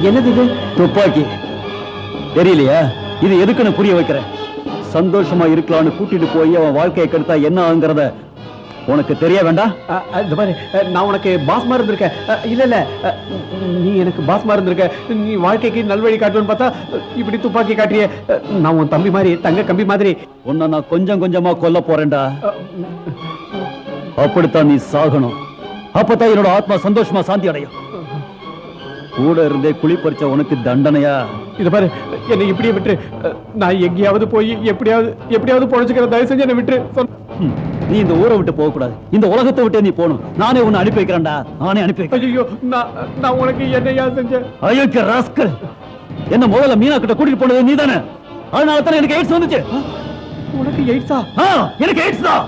என்னது இது? துப்பாக்கி தெரியலையா? இது எதுக்குன்னு புரிய வைக்கிறேன். சந்தோஷமா இருக்கலாம்னு கூட்டிட்டு போய் அவன் வாழ்க்கையை கெடுத்தா என்ன ஆகுங்கிறத உனக்கு தெரிய வேண்டாம். இந்த மாதிரி நான் உனக்கு பாஸ்மா இருந்திருக்கேன். இல்ல இல்ல, நீ எனக்கு பாஸ்மா இருந்திருக்க. நீ வாழ்க்கைக்கு நல்வழி காட்டுன்னு பார்த்தா இப்படி துப்பாக்கி காட்டிய. நான் உன் தம்பி மாதிரி, தங்க கம்பி மாதிரி. உன்னை நான் கொஞ்சம் கொஞ்சமா கொல்ல போறேன்டா. அப்படித்தான் நீ சாகணும். அப்பதான் என்னோட ஆத்மா சந்தோஷமா சாந்தி அடையும். கூட இருந்தே குழி பறிச்ச உனக்கு தண்டனையா? இது பாரு, என்னை இப்படியே விட்டு நான் எங்கேயாவது போய் எப்படியாவது பொழைச்சுக்கிற. தயவு செஞ்சு என்னை விட்டு. நீ இந்த ஊரை விட்டு போக கூடாது. இந்த உலகத்தை விட்டு நீ போகணும். நானே உன்னை அனுப்பி வைக்கிறேன்டா. நானே அனுப்பி வைக்கிறேன். ஐயோ, நான் உனக்கு என்னையா செஞ்சேன்? அயோக்கிய ராஸ்கல், என்ன முதல்ல மீனா கிட்ட கூட்டிட்டு போனது நீ தானே? அதனால தானே எனக்கு எய்ட்ஸ் வந்துச்சு. உனக்கு எய்ட்ஸா? எனக்கு எய்ட்ஸ் தான்.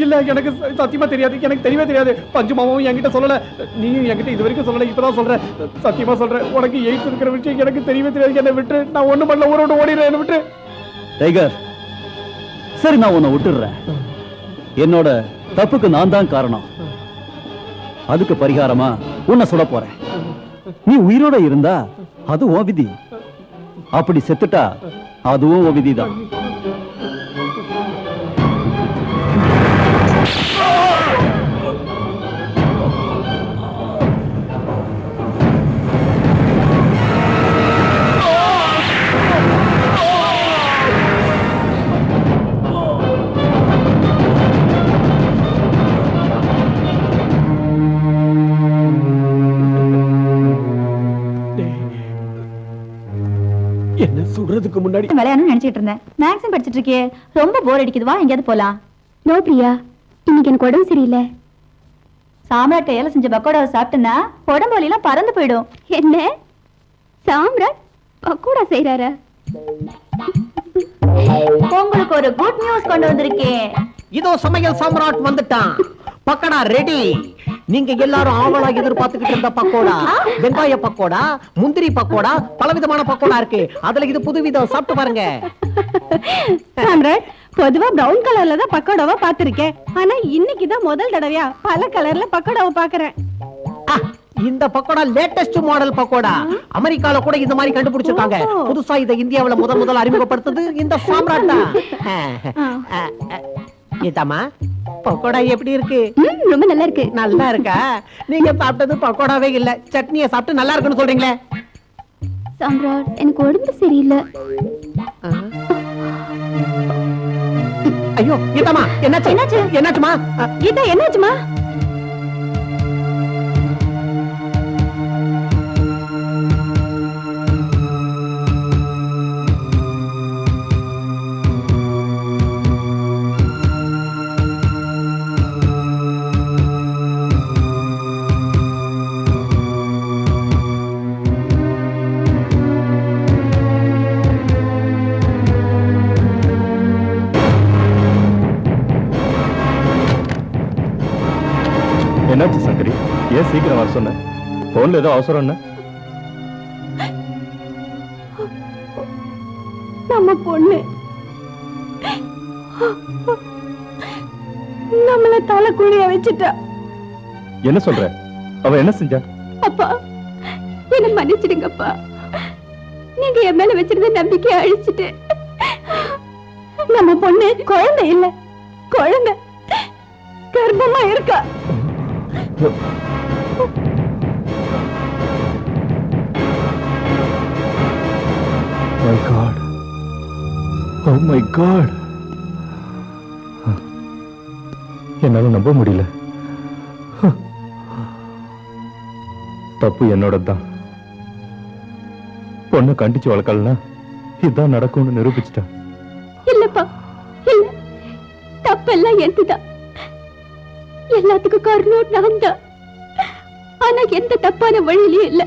இல்ல, எனக்கு சத்தியமா தெரியாது. எனக்கு தெரியவே தெரியாது. பஞ்சு மாமாவும் என்கிட்ட சொல்லல, நீயும் என்கிட்ட இது வரைக்கும் சொல்லல. இப்பதான் சொல்றேன், சத்தியமா சொல்றேன். உனக்கு எய்ட்ஸ் இருக்கிற விஷயம் எனக்கு தெரியவே தெரியாது. என்னை விட்டு. நான் ஒண்ணு பண்ணல, ஊரோட ஓடிடுறேன். என்ன விட்டு. டைகர், சரி நான் உன்னை விட்டுடுறேன். என்னோட தப்புக்கு நான் தான் காரணம். அதுக்கு பரிகாரமா உன்னை சுட போறேன். நீ உயிரோட இருந்தா அது உன் விதி. அப்படி செத்துட்டா அதுவும் உன் விதிதான். என்ன சுடுறதுக்கு முன்னாடி விளையாடணும்னு நினைச்சிட்டு இருந்தேன். மேக்ஸிம் படிச்சிட்டு இருக்கே, ரொம்ப போர் அடிக்குது. வா எங்கேயாவது போலாம். நோ பிரியா, இன்னைக்கு எனக்கு உடம்பு சரியில்லை. சாம்ராட் கையால செஞ்ச பக்கோடாவை சாப்பிட்டேன்னா உடம்பு வலியெல்லாம் பறந்து போயிடும். என்ன சாம்ராட் பக்கோடா செய்யறாரா? உங்களுக்கு ஒரு குட் நியூஸ் கொண்டு வந்திருக்கேன். இதோ சமையல் சாம்ராட் வந்துட்டான். பக்கடா ரெடி. நீங்க எல்லாரும் ஆவலா எதிர்பார்த்துக்கிட்டு இருந்த பக்கோடா, வெங்காய பக்கோடா, முந்திரி பக்கோடா, பலவிதமான பக்கோடா இருக்கு. அதுல இது புதுவிதம். சாப்பிட்டு பாருங்க. சாம்ராட், பொதுவா பிரவுன் கலர்ல தான் பக்கோடாவை பாத்திருக்கேன். ஆனா இன்னைக்கு தான் முதல் தடவையா பல கலர்ல பக்கோடாவை பாக்குறேன். இந்த பக்கோடா லேட்டஸ்ட் மாடல் பக்கோடா. அமெரிக்கால கூட இந்த மாதிரி கண்டுபிடிச்சிருக்காங்க. புதுசா இத இந்தியாவுல முதல் அறிமுகப்படுத்துது இந்த சாம்ராட் தான். கீதாமா, பக்கோடா எப்படி இருக்கு? ரொம்ப நல்லா இருக்கு. நல்லா இருக்கா? நீங்க சாப்பிட்டது பக்கோடாவே இல்ல, சட்னியை சாப்பிட்டு நல்லா இருக்குன்னு சொல்றீங்களே. சாம்ராட், எனக்கு உடம்பு சரியில்லை. ஐயோ கீதாமா, என்னாச்சு? என்னாச்சுமா? கீதா, என்னாச்சுமா? என்னாச்சு சங்கரி? ஏன் சீக்கிரம் வர சொன்ன? போன்ல ஏதோ அவசரம் என்ன? நம்ம பொண்ணு நம்மள தலை குழிய வச்சுட்டா. என்ன சொல்ற? அவ என்ன செஞ்சா? அப்பா, என்ன மன்னிச்சிடுங்கப்பா. நீங்க என் மேல வச்சிருந்த நம்பிக்கையை அழிச்சிட்டு. நம்ம பொண்ணு குழந்தை இல்ல, குழந்தை கர்ப்பமா இருக்கா. My God. Oh my God. என்னால நம்ப முடியல. தப்பு என்னோடதான். பொண்ணை கண்டிச்சு வளர்க்கலனா இதுதான் நடக்கும்னு நிரூபிச்சிட்டா. இல்லப்பா, இல்ல, தப்பெல்லாம் எந்துதான். எல்லாத்துக்கும் காரணம் நான் தான். ஆனா எந்த தப்பான வழியிலயும் இல்ல.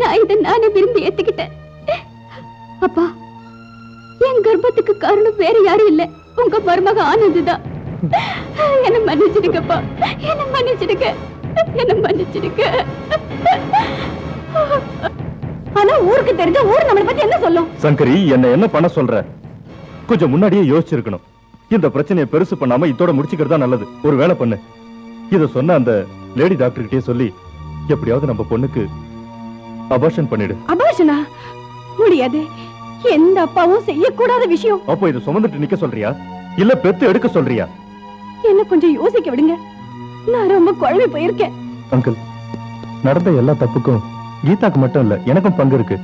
நான் இதை நானே விரும்பி ஏத்துக்கிட்டேன். அப்பா, என் கர்ப்பத்துக்கு காரணம் வேற யாரும் இல்ல, உங்க மருமக ஆனந்துதான். என்ன மன்னிச்சிடுங்கப்பா, என்ன மன்னிச்சிடுங்க, என்ன மன்னிச்சிடுங்க. ஆனா ஊருக்கு தெரிஞ்ச ஊர் நம்மளை பத்தி என்ன சொல்லும்? சங்கரி, என்ன பண்ண சொல்ற? கொஞ்சம் முன்னாடியே யோசிச்சிருக்கணும். இந்த பிரச்சனையை பெருசு பண்ணாம இதோட முடிச்சுக்கிறதா நல்லது. ஒரு வேலை பண்ணு, இத சொன்ன அந்த லேடி டாக்டர் கிட்டே சொல்லி எப்படியாவது நம்ம பொண்ணுக்கு அபார்ஷன் பண்ணிடு. அபார்ஷனா? முடியாது. எந்த அப்பாவும் செய்யக்கூடாத விஷயம். அப்போ இதை சுமந்துட்டு நிக்க சொல்றியா இல்ல பெத்து எடுக்க சொல்றியா? என்ன கொஞ்சம் யோசிக்க விடுங்க. நான் ரொம்ப குழம்பி போயிருக்கேன். அங்கிள், நடந்த எல்லா தப்புக்கும் கீதாக்கு மட்டும் இல்ல எனக்கும் பங்கு இருக்கு.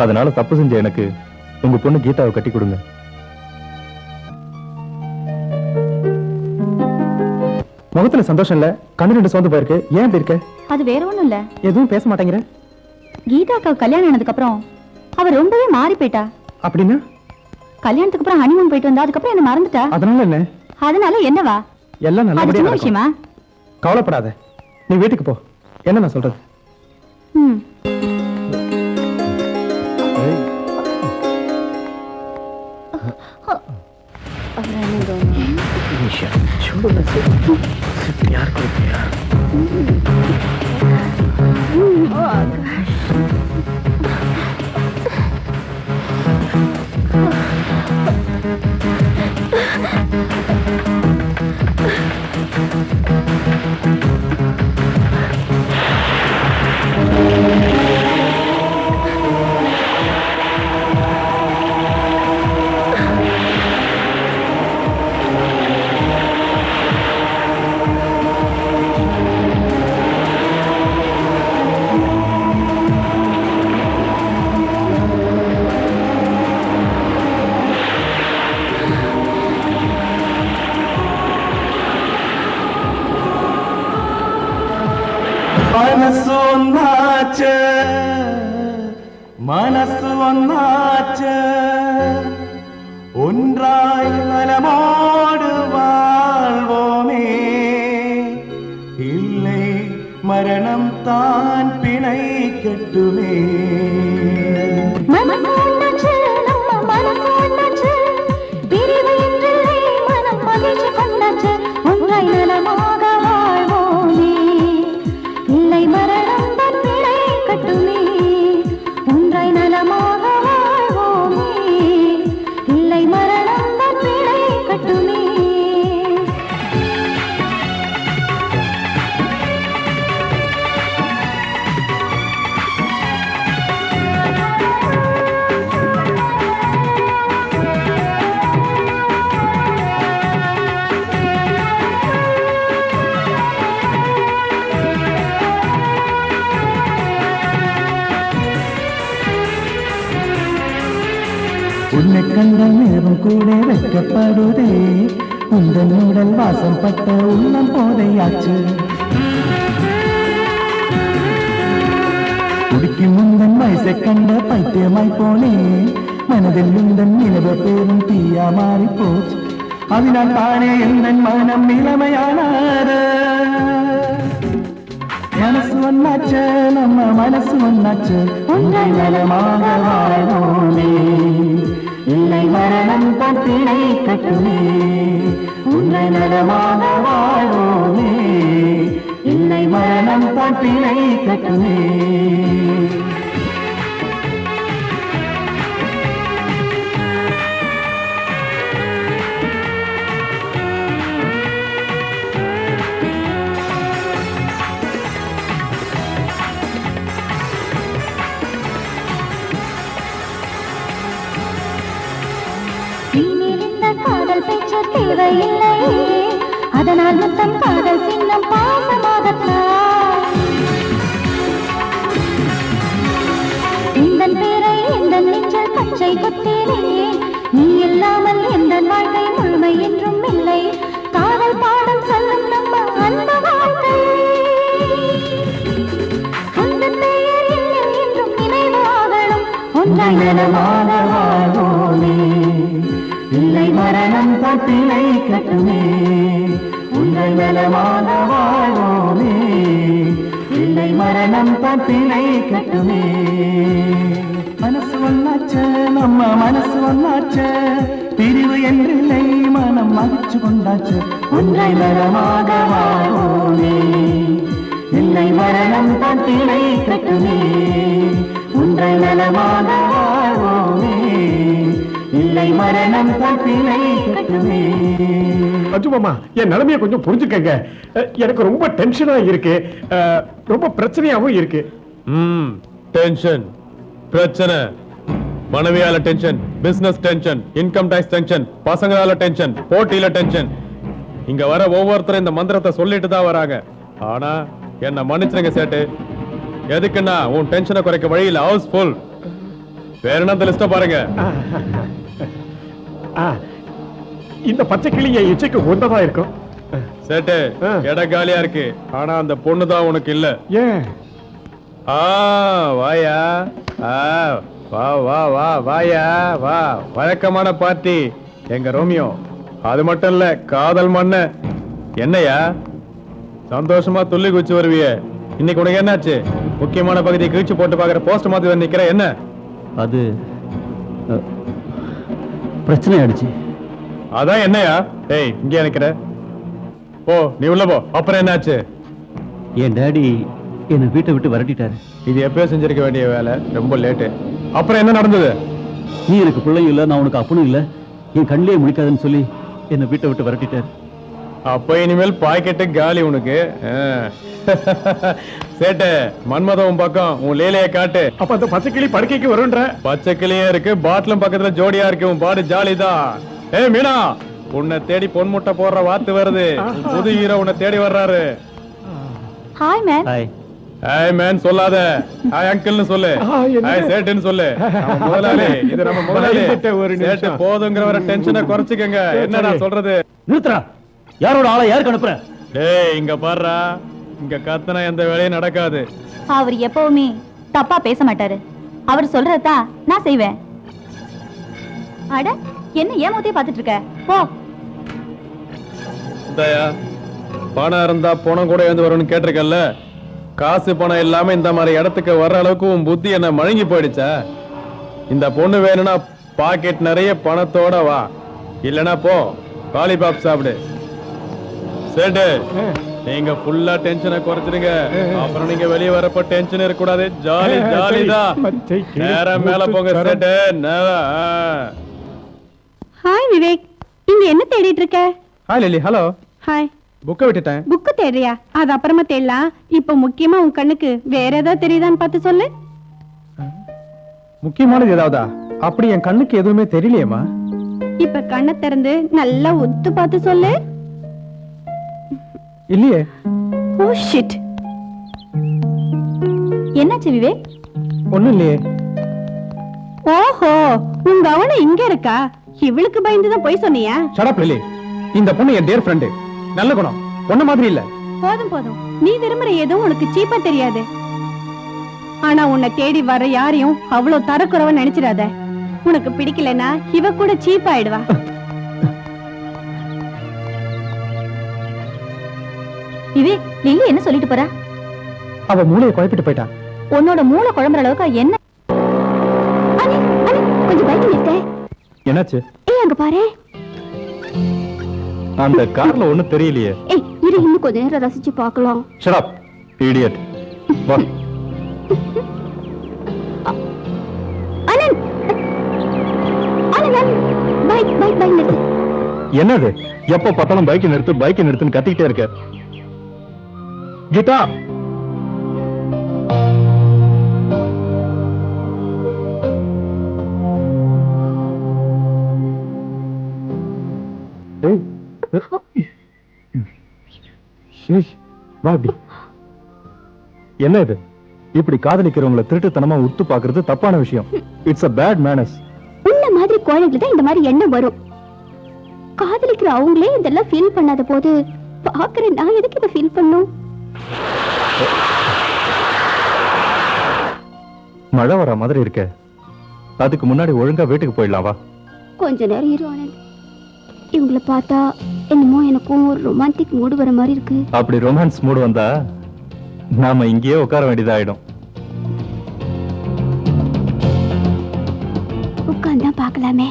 அதனால தப்பு செஞ்ச எனக்கு உங்க பொண்ணு கீதாவை கட்டி கொடுங்க. முகத்துல சந்தோஷம் இல்ல, கண்ணு ரெண்டு சோர்ந்து போயிருக்கு. ஏன் இப்படி இருக்க? அது வேற ஒண்ணும் இல்ல. எதுவும் பேச மாட்டேங்கிற? கீதாக்கு கல்யாணம் ஆனதுக்கு அப்புறம் அவ ரொம்பவே மாறி போயிட்டா. அப்படின்னா? கல்யாணத்துக்கு அப்புறம் ஹனிமூன் போயிட்டு வந்தா, அதுக்கப்புறம் என்ன மறந்துட்டா. அதனால என்ன? அதனால என்னவா? எல்லாம் அது நல்லபடியா சின்ன நடக்கும். விஷயமா? கவலைப்படாத, நீ வீட்டுக்கு போ. என்ன நான் சொல்றது? ம். மனசு ஒன்னாச்சு, மனசு ஒன்னாச்சு, ஒன்றாய் நலமோடு வாழ்வோமே, இல்லை மரணம் தான் பிணை கட்டுமே. உன்னை கண்ட நேரம் கூட வைக்கப்படுதே, உந்தன் உடல் வாசம் பட்ட உள்ளம் போதையாச்சு. குடிக்கு முந்தன் வயசை கண்ட பைத்தியமாய் போனே, மனதில் உந்தன் நிலவ பேரும் தீயா மாறி போச்சு. அதனால் தானே எந்தன் மனம் இளமையானார. மனசு ஒன்னாச்சு, நம்ம மனசு ஒன்னாச்சு, ஒன்றை நலமாக வாழோமே, இல்லை மரணம் தான் பிணை கட்டுமே. உன்னை நலமாக வாழோமே, இல்லை மரணம் தான் பிணை கட்டுமே. காதல் பேச்சு தேவையில்லை, அதனால் முத்தம் காதல் சின்னம் பாசமாகத்தான். இந்த பேரை எந்த நெஞ்சல் பச்சை குத்தேனே, நீ இல்லாமல் எந்த வாழ்க்கை முழுமை என்றும் இல்லை. காதல் பாடம் சொல்லும் நம்ம அன்பு வாழ்க்கை, அந்த பெயர் என்னில் என்றும் நினைவாகணும். ஒன்றாய் நலமாக வாழ்வோமே, இல்லை மரணம் தான் பிணை கட்டுமே. உன்னை நலமாக வாழ்வோமே, இல்லை மரணம் தான் பிணை கட்டுமே. மனசு ஒன்னாச்சு, நம்ம மனசு ஒன்னாச்சு, பிரிவு என்றில்லை மனம் மகிழ்ச்சி கொண்டாச்சு. ஒன்றை நலமாக வாழ்வோமே, இல்லை மரணம் தான் பிணை கட்டுமே. ஒன்றை நலமாக வாழ்வோமே, இல்லை அஜு மாமா என் நிலைமைய கொஞ்சம் புரிஞ்சுக்கங்க. எனக்கு ரொம்ப டென்ஷனா இருக்கு, ரொம்ப பிரச்சனையாவும் இருக்கு. டென்ஷன், பிரச்சனை, மனைவியால tension, business tension, income tax tension, பசங்களால டென்ஷன், போட்டியில டென்ஷன். இங்க வர ஒவ்வொருத்தரும் இந்த மந்திரத்தை சொல்லிட்டு தான் வராங்க. ஆனா என்ன மன்னிச்சிருங்க சேட்டு, எதுக்குன்னா உன் டென்ஷனை குறைக்க வழியில் ஹவுஸ்ஃபுல். வேற என்ன லிஸ்ட பாருங்க. இந்த பச்சை கிளி என் இச்சைக்கு ஒன்றதா இருக்கும். சேட்டு, இடம் காலியா இருக்கு, ஆனா அந்த பொண்ணு தான் உனக்கு இல்ல. ஏன்? வாயா, வா வா வா வாயா வா. வழக்கமான பார்ட்டி எங்க ரோமியோ. அது மட்டும் இல்ல, காதல் மண்ண. என்னையா சந்தோஷமா துள்ளி குச்சி வருவிய, இன்னைக்கு உனக்கு என்னாச்சு? முக்கியமான பகுதியை கிழிச்சு போட்டு பாக்குற போஸ்ட் மாதிரி வந்து நிக்கிற, என்ன? அது பிரச்சனை ஆயிடுச்சு. அதான் என்னையா? டேய், இங்கே நிக்கிற, போ நீ உள்ள போ. அப்புறம் என்னாச்சு? என் டாடி என்னை வீட்டை விட்டு விரட்டிட்டாரு. இது எப்பயோ செஞ்சிருக்க வேண்டிய வேலை, ரொம்ப லேட்டு. அப்புறம் என்ன நடந்தது? நீ எனக்கு பிள்ளையும் இல்ல, நான் உனக்கு அப்பனும் இல்ல, என் கண்ணிலே முடிக்காதுன்னு சொல்லி என்னை வீட்டை விட்டு விரட்டிட்டாரு. அப்ப இனிமேல் பாக்கெட்டு காலி உனக்கு. சேட்டு, மன்மதம் பக்கம் உன் லீலைய காட்டு. அப்ப அந்த பச்சை கிளி படுக்கைக்கு வரும்ன்ற? பச்சை கிளியே இருக்கு, பாட்டிலும் பக்கத்துல ஜோடியா இருக்கு, உன் பாடு ஜாலிதான். ஏய் மீனா, உன்னை தேடி பொன் முட்டை போடுற வாத்து வருது. உன் புது ஹீரோ உன்னை தேடி வர்றாரு. Hi man. Hi. Hi man சொல்லாத, ஹாய் அங்கிள்னு சொல்லு. ஹாய் சேட்டுன்னு சொல்லு. நம்ம முதலாளி, இது நம்ம முதலாளி. சேட்டு போதுங்கிற வர டென்ஷனை குறைச்சிக்கங்க. என்ன நான் சொல்றது? நிறுத்துறா, யாரோட ஆளை யாருக்கு அனுப்புற? டேய், இங்க பாருடா, இங்க கத்தனா எந்த வேலையும் நடக்காது. அவர் எப்பவுமே தப்பா பேச மாட்டாரு. அவர் சொல்றதா நான் செய்வேன். அட, என்ன ஏமாத்தியே பாத்துட்டு இருக்க? போ. தயா, பணம் இருந்தா பணம் கூட எழுந்து வரும்னு கேட்டிருக்கல்ல. காசு பணம் இல்லாம இந்த மாதிரி இடத்துக்கு வர்ற அளவுக்கு உன் புத்தி என்ன மழுங்கி போயிடுச்சா? இந்த பொண்ணு வேணும்னா பாக்கெட் நிறைய பணத்தோட வா, இல்லனா போ லாலிபாப் சாப்பிடு. சேட்டு, நீங்க ஃபுல்லா டென்ஷனை குறைச்சிடுங்க. அப்புறம் நீங்க வெளியே வரப்ப டென்ஷன் இருக்க கூடாது. ஜாலி ஜாலிதான். நேரம் மேல போங்க சேட்டு. ஹாய் விவேக், இங்க என்ன தேடிட்டு இருக்க? Hi Lily. ஹலோ. ஹாய். புக்கை விட்டுட்டேன். புக்கு தேடுறியா? அது அப்புறமா தேடலாம். இப்ப முக்கியமா உன் கண்ணுக்கு வேற ஏதாவது தெரியுதான்னு பார்த்து சொல்லு. முக்கியமானது ஏதாவதா? அப்படி என் கண்ணுக்கு எதுவுமே தெரியலையேமா. இப்ப கண்ணை திறந்து நல்லா ஒத்து பார்த்து சொல்லு. இல்லையே. Oh shit. என்னாச்சு விவேக்? ஒண்ணும் இல்லையே. ஓஹோ, உங்க அவனை இங்க இருக்கா? இவளுக்கு பயந்துதான் போய் சொன்னியா? Shut up Lily. இந்த பொண்ணு என் டியர் ஃப்ரெண்ட், நல்ல குணம், பொண்ணு மாதிரி இல்ல. போதும் போதும், நீ விரும்புற எதுவும் உனக்கு சீப்பா தெரியாது. ஆனா உன்னை தேடி வர யாரையும் அவ்வளவு தரக்குறவ நினைச்சிடாத. உனக்கு பிடிக்கலனா இவ கூட சீப் ஆயிடுவா. இது லில்லி என்ன சொல்லிட்டு போறா? அவ மூளையை குழப்பிட்டு போயிட்டா. உன்னோட மூளை குழம்புற அளவுக்கு என்ன? கொஞ்சம் பைக் நிறுத்த. என்னாச்சு? ஏய், அங்க பாரு. அந்த கார்ல ஒண்ணும் தெரியலையே. ஏய், இரு, இன்னும் கொஞ்ச நேரம் ரசிச்சு பார்க்கலாம். Shut up idiot. வா. Anand, Anand, bike bike bike நிறுத்து. என்னது? எப்ப பார்த்தாலும் பைக்கை நிறுத்துன்னு கத்திக்கிட்டே இருக்க. கீதா, என்ன இது? இப்படி காதலிக்கிறவங்களை திருட்டுத்தனமா உத்து பாக்குறது தப்பான விஷயம். It's a bad manners. உன்ன மாதிரி கோழைகளுக்கு தான் இந்த மாதிரி எண்ணம் வரும். காதலிக்கிற அவங்களே இதெல்லாம் ஃபீல் பண்ணாத போது பாக்குற நான் எதுக்கு இதை ஃபீல் பண்ணும்? மழை வர மாதிரி இருக்க. அதுக்கு முன்னாடி ஒழுங்கா வீட்டுக்கு போயிடலாம் வா. கொஞ்ச நேரம் இரு ஆனந்த். இவங்கள பார்த்தா என்னமோ எனக்கும் ஒரு ரொமான்டிக் மூடு வர மாதிரி இருக்கு. அப்படி ரொமான்ஸ் மூடு வந்தா நாம இங்கேயே உட்கார வேண்டியதாயிடும். உட்கார்ந்தா பார்க்கலாமே.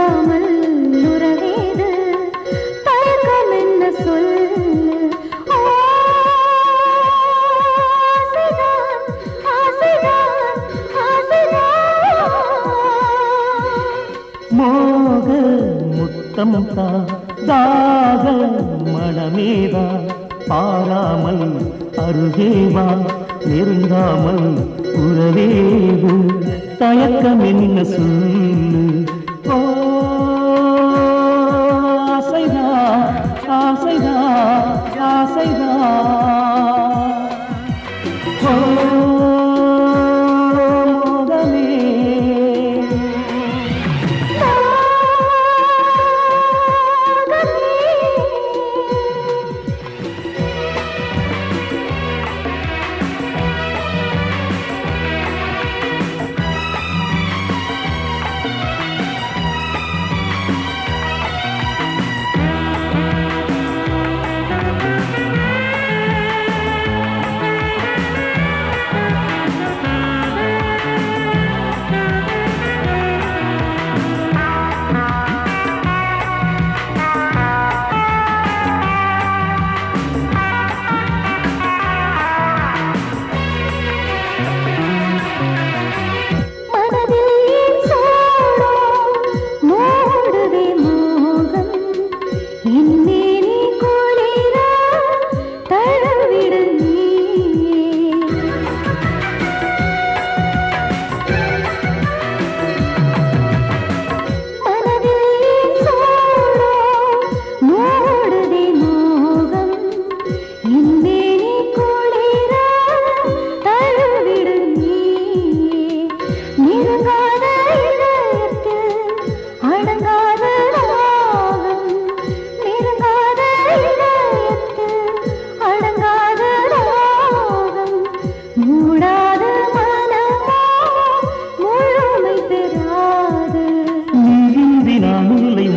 நெருங்காமல் உறவேது தயக்கம் என்ன சொல்லு ஆசைதான் ஆசைதான் ஆசைதான் மோக முத்தம் தாக மனமேதா பாராமல் அருகேவா நெருங்காமல் உறவேது தயக்கம் என்ன சொல்லு ஓ ஆசைதா ஆசைதா ஆசைதா ஓ மோகமே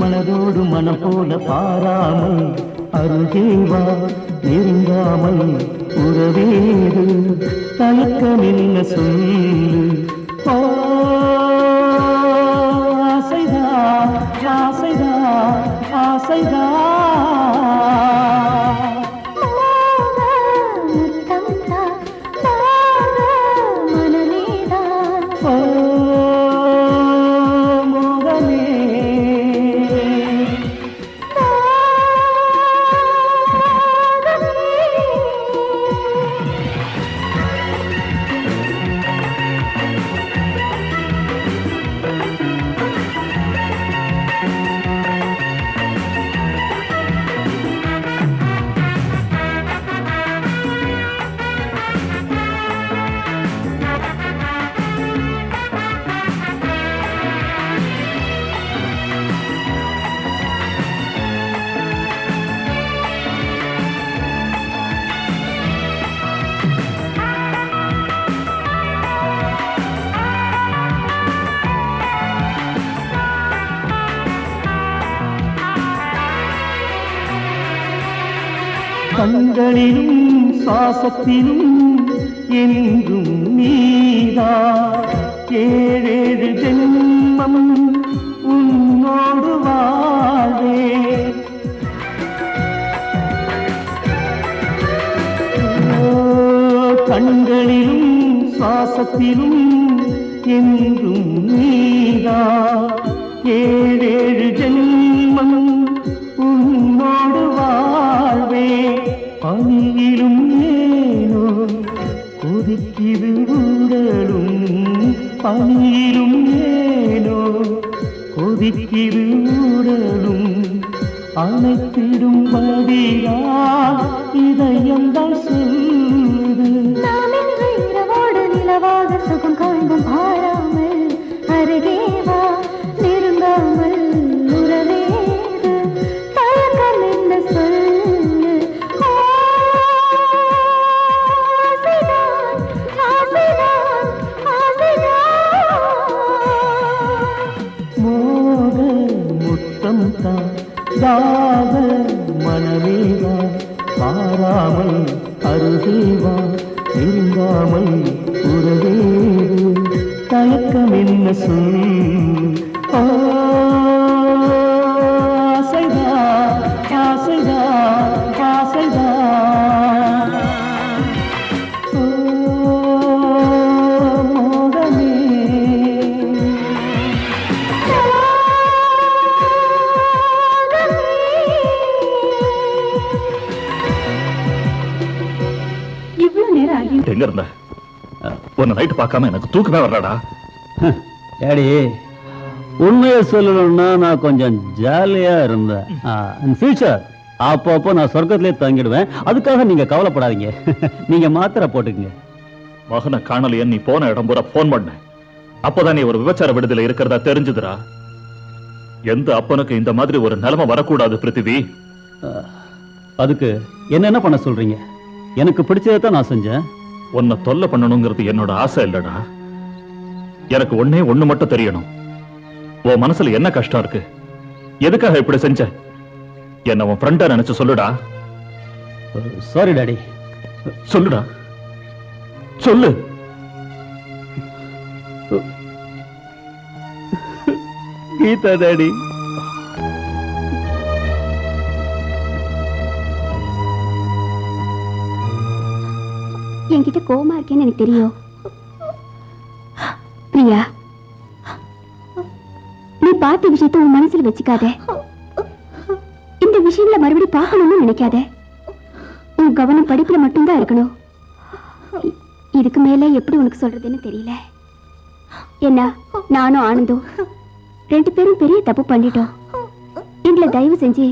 மனதோடு மனம் போல பாராமல் அருகேவா நெருங்காமல் உறவேது தயக்கம் என்ன சொல்லு ஓ ஆசைதா ஆசைதா ஆசைதா கண்களிலும் சுவாசத்திலும் என்றும் நீதா ஏழேழு ஜென்மம் உன்னோடு வாழ்வே கண்களிலும் சுவாசத்திலும் என்றும் நீதா ஏழேழு ஜென்மம் உன்னோடு வாழ்வே பனியிலும் ஏனோ கொதிக்கிது உடலும் பனியிலும் ஏனோ கொதிக்கிது உடலும் அனைத்திடும் பதிலா இதயம்தான் சொல்லுது நாம் இன்று இரவோடு நிலவாக சுகம் காண்போம் பாராமல் அருகேவா நெருங்காமல் உறவேது தயக்கம் என்ன சொல்லு ஆசைதான் ஆசைதான் ஆசைதான் மோக முத்தம் தாக மனமேவா பாராமல் அருகேவா நெருங்காமல் உறவேது தயக்கம் என்ன சொல் எங்க இருந்த? உன்னை நைட்டு பார்க்காம எனக்கு தூக்கமே வரலடா. டேடி, உண்மையை சொல்லணும்னா நான் கொஞ்சம் ஜாலியா இருந்தேன். ஃபியூச்சர் அப்பப்போ நான் சொர்க்கத்திலே தங்கிடுவேன். அதுக்காக நீங்க கவலைப்படாதீங்க. நீங்க மாத்திரை போட்டுக்கங்க. மகனை காணலையன்னு நீ போன இடம் பூரா போன் பண்ண. அப்பதான் நீ ஒரு விபச்சார விடுதலை இருக்கிறதா தெரிஞ்சுதுடா. எந்த அப்பனுக்கு இந்த மாதிரி ஒரு நிலைமை வரக்கூடாது பிருத்திவி. அதுக்கு என்ன பண்ண சொல்றீங்க? எனக்கு பிடிச்சதை தான் நான் செஞ்சேன். உன்னை தொல்லை பண்ணணுங்கிறது என்னோட ஆசை இல்லடா. எனக்கு ஒண்ணு மட்டும் தெரியணும். உன் மனசுல என்ன கஷ்டம் இருக்கு? எதுக்காக இப்படி செஞ்ச? என்ன உன் ஃப்ரெண்டா நினைச்சு சொல்லுடா. Sorry daddy. சொல்லுடா, சொல்லு. கீதா டாடி. என்கிட்ட கோவமா இருக்கேன்னு எனக்கு தெரியும். பிரியா, நீ பார்த்த விஷயத்த உன் மனசுல வச்சுக்காத. இந்த விஷயங்களை மறுபடியும் பார்க்கணும்னு நினைக்காத. உன் கவனம் படிப்புல மட்டும்தான் இருக்கணும். இதுக்கு மேல எப்படி உனக்கு சொல்றதுன்னு தெரியல. என்ன, நானும் ஆனந்தும் 2 பேரும் பெரிய தப்பு பண்ணிட்டோம். எங்களை தயவு செஞ்சு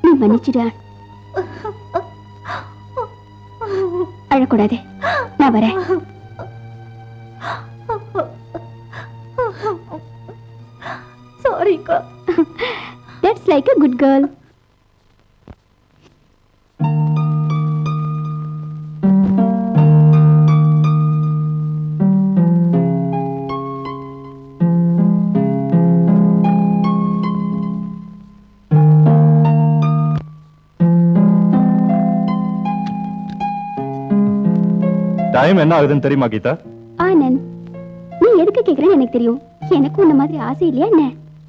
நீ மன்னிச்சுடா. அழக்கூடாது. நான் வரேன். சாரிக்கா. That's like a good girl. Time என்ன ஆகுதுன்னு தெரியுமா கீதா? ஆனந்த், நீ எதுக்கு கேக்குறேன்னு எனக்கு தெரியும். எனக்கு உன்ன மாதிரி ஆசை இல்லையா என்ன?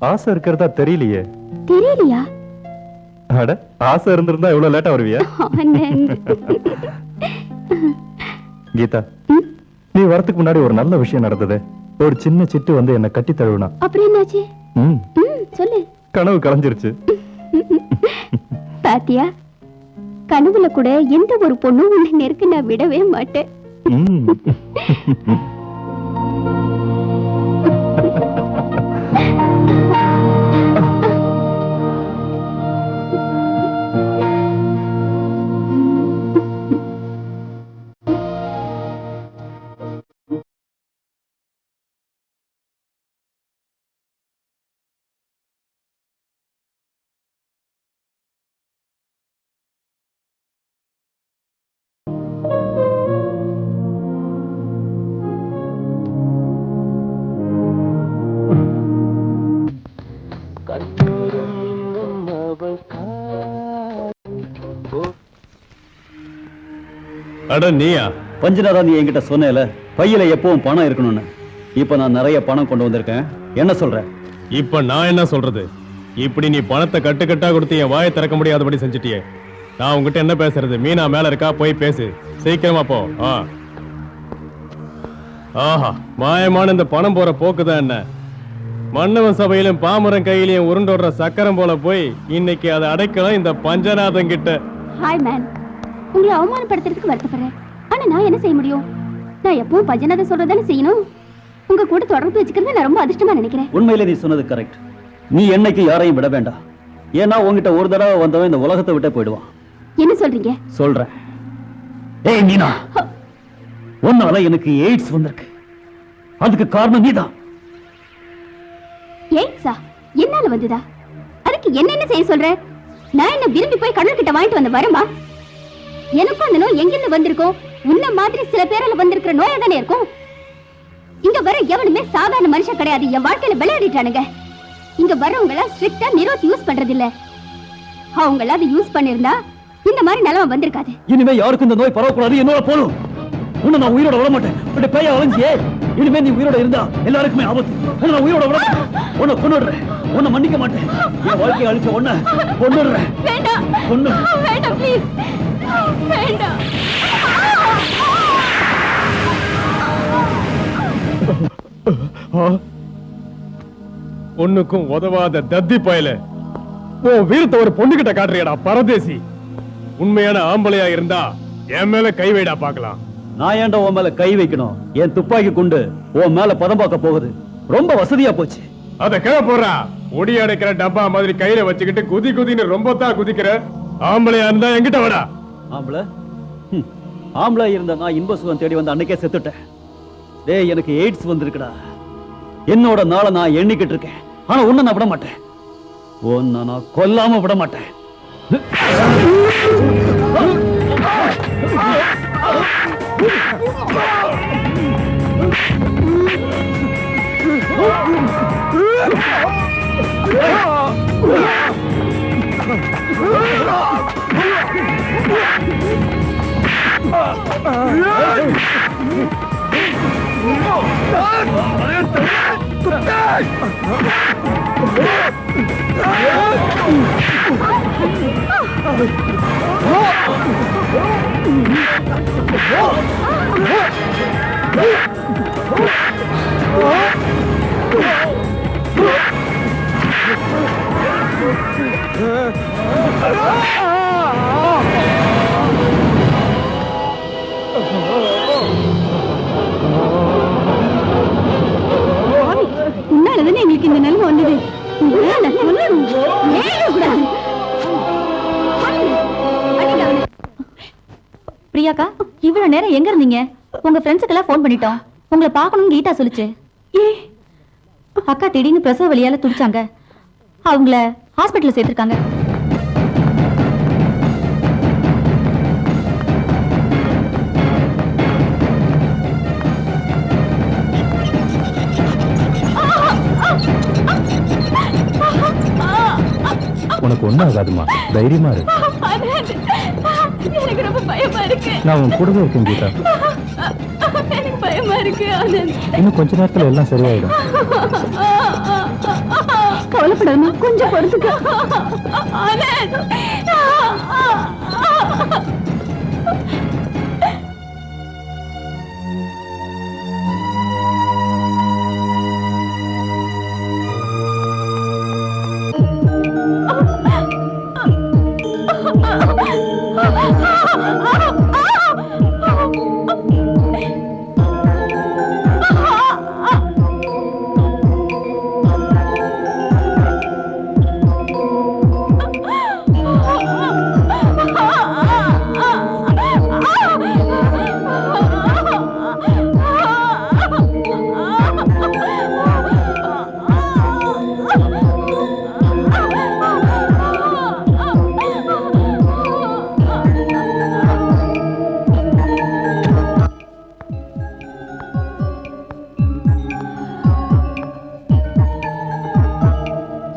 ஆசை இருக்கிறதா தெரியலையே. தெரியலையா? அட, ஆசை இருந்திருந்தா இவ்வளவு லேட்டா வருவியா? ஆனந்த். கீதா, நீ வரதுக்கு முன்னாடி ஒரு நல்ல விஷயம் நடந்தது. ஒரு சின்ன சிட்டு வந்து என்ன கட்டி தழுவினா. அப்படி என்னாச்சு? சொல்லு. கனவு கலைஞ்சிருச்சு. பாத்தியா, கனவுல கூட எந்த ஒரு பொண்ணும் உன்னை நெருக்க நான் விடவே மாட்டேன். அட நீயா? பஞ்சநாதா, நீ என்கிட்ட சொன்னேல பையில எப்பவும் பணம் இருக்கணும்னு. இப்ப நான் நிறைய பணம் கொண்டு வந்திருக்கேன். என்ன சொல்ற? இப்ப நான் என்ன சொல்றது? இப்படி நீ பணத்தை கட்டுக்கட்டா கொடுத்து என் வாயை திறக்க முடியாதபடி செஞ்சுட்டியே. நான் உங்ககிட்ட என்ன பேசுறது? மீனா மேல இருக்கா, போய் பேசு. சீக்கிரமா போ. ஆஹா, மாயமான இந்த பணம் போற போக்குதான் என்ன? மன்னவன் சபையிலும் பாமரன் கையிலையும் உருண்டோடுற சக்கரம் போல போய் இன்னைக்கு அதை அடைக்கலாம் இந்த பஞ்சநாதன் கிட்ட. ஹாய் மேன், உங்களை அவமானப்படுத்துறதுக்கு வருத்தப்படுறேன். ஆனா நான் என்ன செய்ய முடியும்? நான் எப்பவும் பஞ்சநாதன் சொல்றதானே செய்யணும். உங்க கூட தொடர்பு வச்சுக்கிறது நான் ரொம்ப அதிர்ஷ்டமா நினைக்கிறேன். உண்மையிலே நீ சொன்னது கரெக்ட். நீ என்னைக்கு யாரையும் விட வேண்டாம். ஏன்னா உங்ககிட்ட ஒரு தடவை வந்தவன் இந்த உலகத்தை விட்டே போயிடுவான். என்ன சொல்றீங்க? சொல்றேன். ஏய் மீனா, உன்னால எனக்கு எய்ட்ஸ் வந்திருக்கு. அதுக்கு காரணம் நீதான். எய்ட்ஸா? என்னால வந்ததா? அதுக்கு என்னென்ன செய்ய சொல்ற? நான் என்ன விரும்பி போய் கடல் கிட்ட வாங்கிட்டு வந்த வரமா? எனக்கும் அந்த நோய் எங்கிருந்து வந்திருக்கும்? உன்ன மாதிரி சில பேரால வந்திருக்கிற நோயா தானே இருக்கும். இங்க வர எவனுமே சாதாரண மனுஷன் கிடையாது. என் வாழ்க்கையில விளையாடிட்டானுங்க. இங்க வரவங்க எல்லாம் ஸ்ட்ரிக்ட்டா நிரோத் யூஸ் பண்றது இல்ல. அவங்க எல்லாம் அதை யூஸ் பண்ணிருந்தா இந்த மாதிரி நிலைமை வந்திருக்காது. இனிமே யாருக்கும் இந்த நோய் பரவக்கூடாது. என்னோட போதும். உன்னை நான் உயிரோட விட மாட்டேன். அப்படி பேய அலைஞ்சியே. இனிமே நீ உயிரோட இருந்தா எல்லாருக்குமே ஆபத்து. நான் உயிரோட விட மாட்டேன். உன்னை கொன்னுடுறேன். உன்னை மன்னிக்க மாட்டேன். என் வாழ்க்கையை அழிச்ச உன்னை கொன்னுடுறேன். வேண்டாம், வேண்டாம், ப்ளீஸ் வேண்டாம். ஒண்ணுக்கும் உதவாத தத்தி பயல. உன் வீரத்தை ஒரு பொண்ணுகிட்ட காட்டுறியடா பரதேசி. உண்மையான ஆம்பளையா இருந்தா என் மேல கை வைடா பாக்கலாம். நான் ஏன்டா உன் மேல கை வைக்கணும்? என் துப்பாக்கி கொண்டு உன் மேல பதம் பார்க்க போகுது. ரொம்ப வசதியா போச்சு. அத கீழே போடுறா. ஒடி அடைக்கிற டப்பா மாதிரி கையில வச்சுக்கிட்டு குதி குதின்னு ரொம்ப தான் குதிக்கிற. ஆம்பளையா இருந்தா என்கிட்ட வாடா. ஆம்பளை ஆம்பளை இருந்தா நான் இன்ப சுகம் தேடி வந்து அன்னைக்கே செத்துட்டேன். டேய், எனக்கு எய்ட்ஸ் வந்திருக்குடா. என்னோட நாளை நான் எண்ணிக்கிட்டு இருக்கேன். ஆனா உன்னை நான் விட மாட்டேன். உன்னை நான் கொல்லாம விட மாட்டேன். உன்னாலதானே எங்களுக்கு இந்த நிலைமை வந்தது. பிரியாக்கா, இவ்வளவு நேரம் எங்க இருந்தீங்க? உங்க ஃப்ரெண்ட்ஸுக்கெல்லாம் ஃபோன் பண்ணிட்டோம். உங்களை பார்க்கணும்னு கீதா சொல்லுச்சு. அக்கா திடீர்னு பிரசவ வலியால துடிச்சாங்க. அவங்கள ஹாஸ்பிட்டல்ல சேர்த்திருக்காங்க. உனக்கு ஒண்ணும் ஆகாதுமா, தைரியமா இரு. எனக்கு ரொம்ப பயமா இருக்கு. நான் உன் கூடவே இருக்கேன் கீதா. எனக்கு பயமா இருக்கு. இன்னும் கொஞ்ச நேரத்துல எல்லாம் சரியாயிடும். கவலைப்படாம கொஞ்சம் பொறுத்துக்க.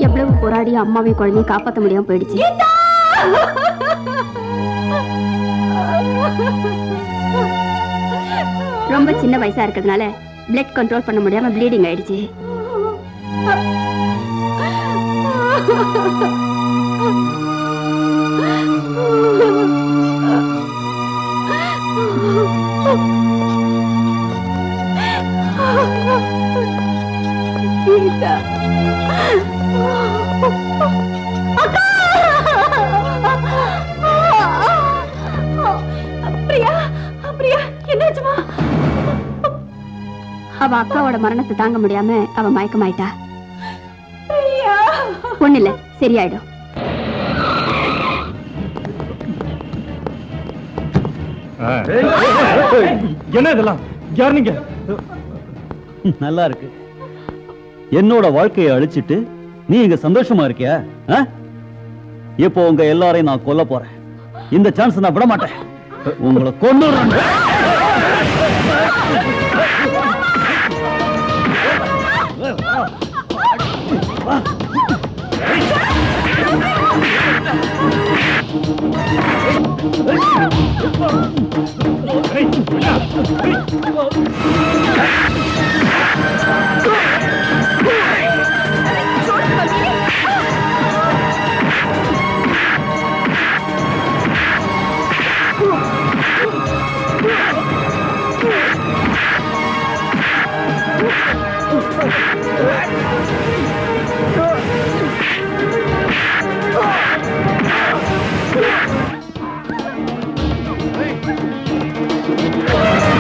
எவ்வளவு போராடி அம்மாவை குழந்தையை காப்பாற்ற முடியாம போயிடுச்சு. ரொம்ப சின்ன வயசா இருக்கிறதுனால பிளட் கண்ட்ரோல் பண்ண முடியாம ப்ளீடிங் ஆயிடுச்சு. அவ அக்காவோட மரணத்தை தாங்க முடியாம அவ மயக்கமாயிட்டா. ஒண்ணு இல்ல, சரியாயிடும். என்ன இதெல்லாம்? யார் நீங்க? நல்லா இருக்கு. என்னோட வாழ்க்கையை அழிச்சிட்டு நீ இங்க சந்தோஷமா இருக்கியா? இப்போ உங்க எல்லாரையும் நான் கொல்ல போறேன். இந்த சான்ஸ் நான் விட மாட்டேன். உங்களை கொன்னுறேன். Hey!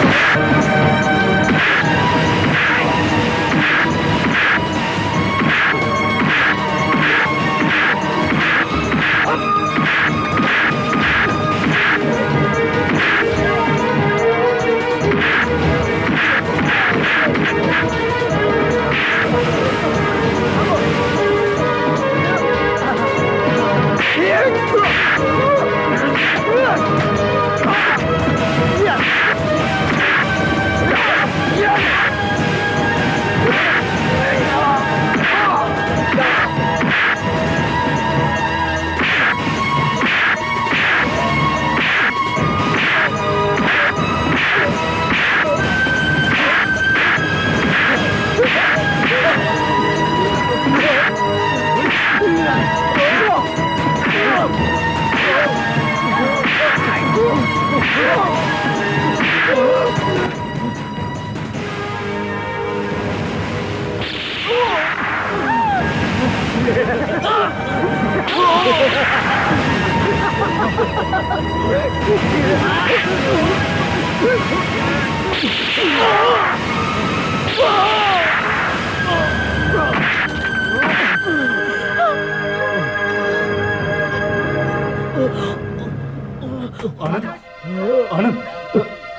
ஆனந்த்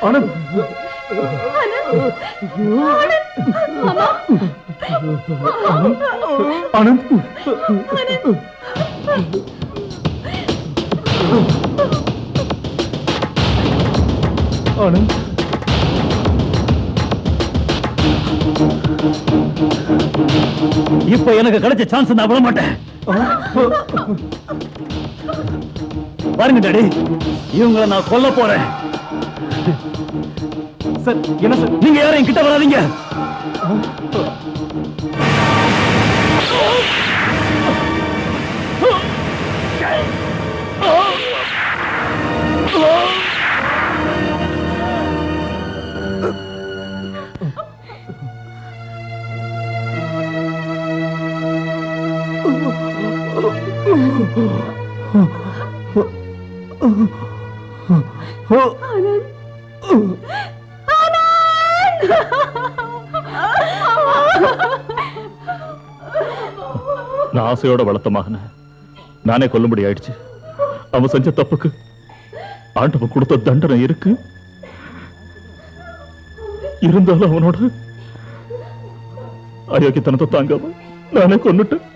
ஆனந்த் ஆனந்த் ஆனந்த் இப்ப எனக்கு கிடைச்ச சான்ஸ் நான் விட மாட்டேன். பாருங்க டாடி, இவங்களை நான் கொல்ல போறேன். சார் என்ன சார்? நீங்க யாரும் என்கிட்ட வராதீங்க. நான் ஆசையோட வளர்த்த மகனை நானே கொல்லும்படி ஆயிடுச்சு. அவன் செஞ்ச தப்புக்கு ஆண்டவன் கொடுத்த தண்டனை இருக்கு. இருந்தாலும் அவனோட அயோக்கியத்தனத்தை தாங்காம நானே கொன்னுட்டேன்.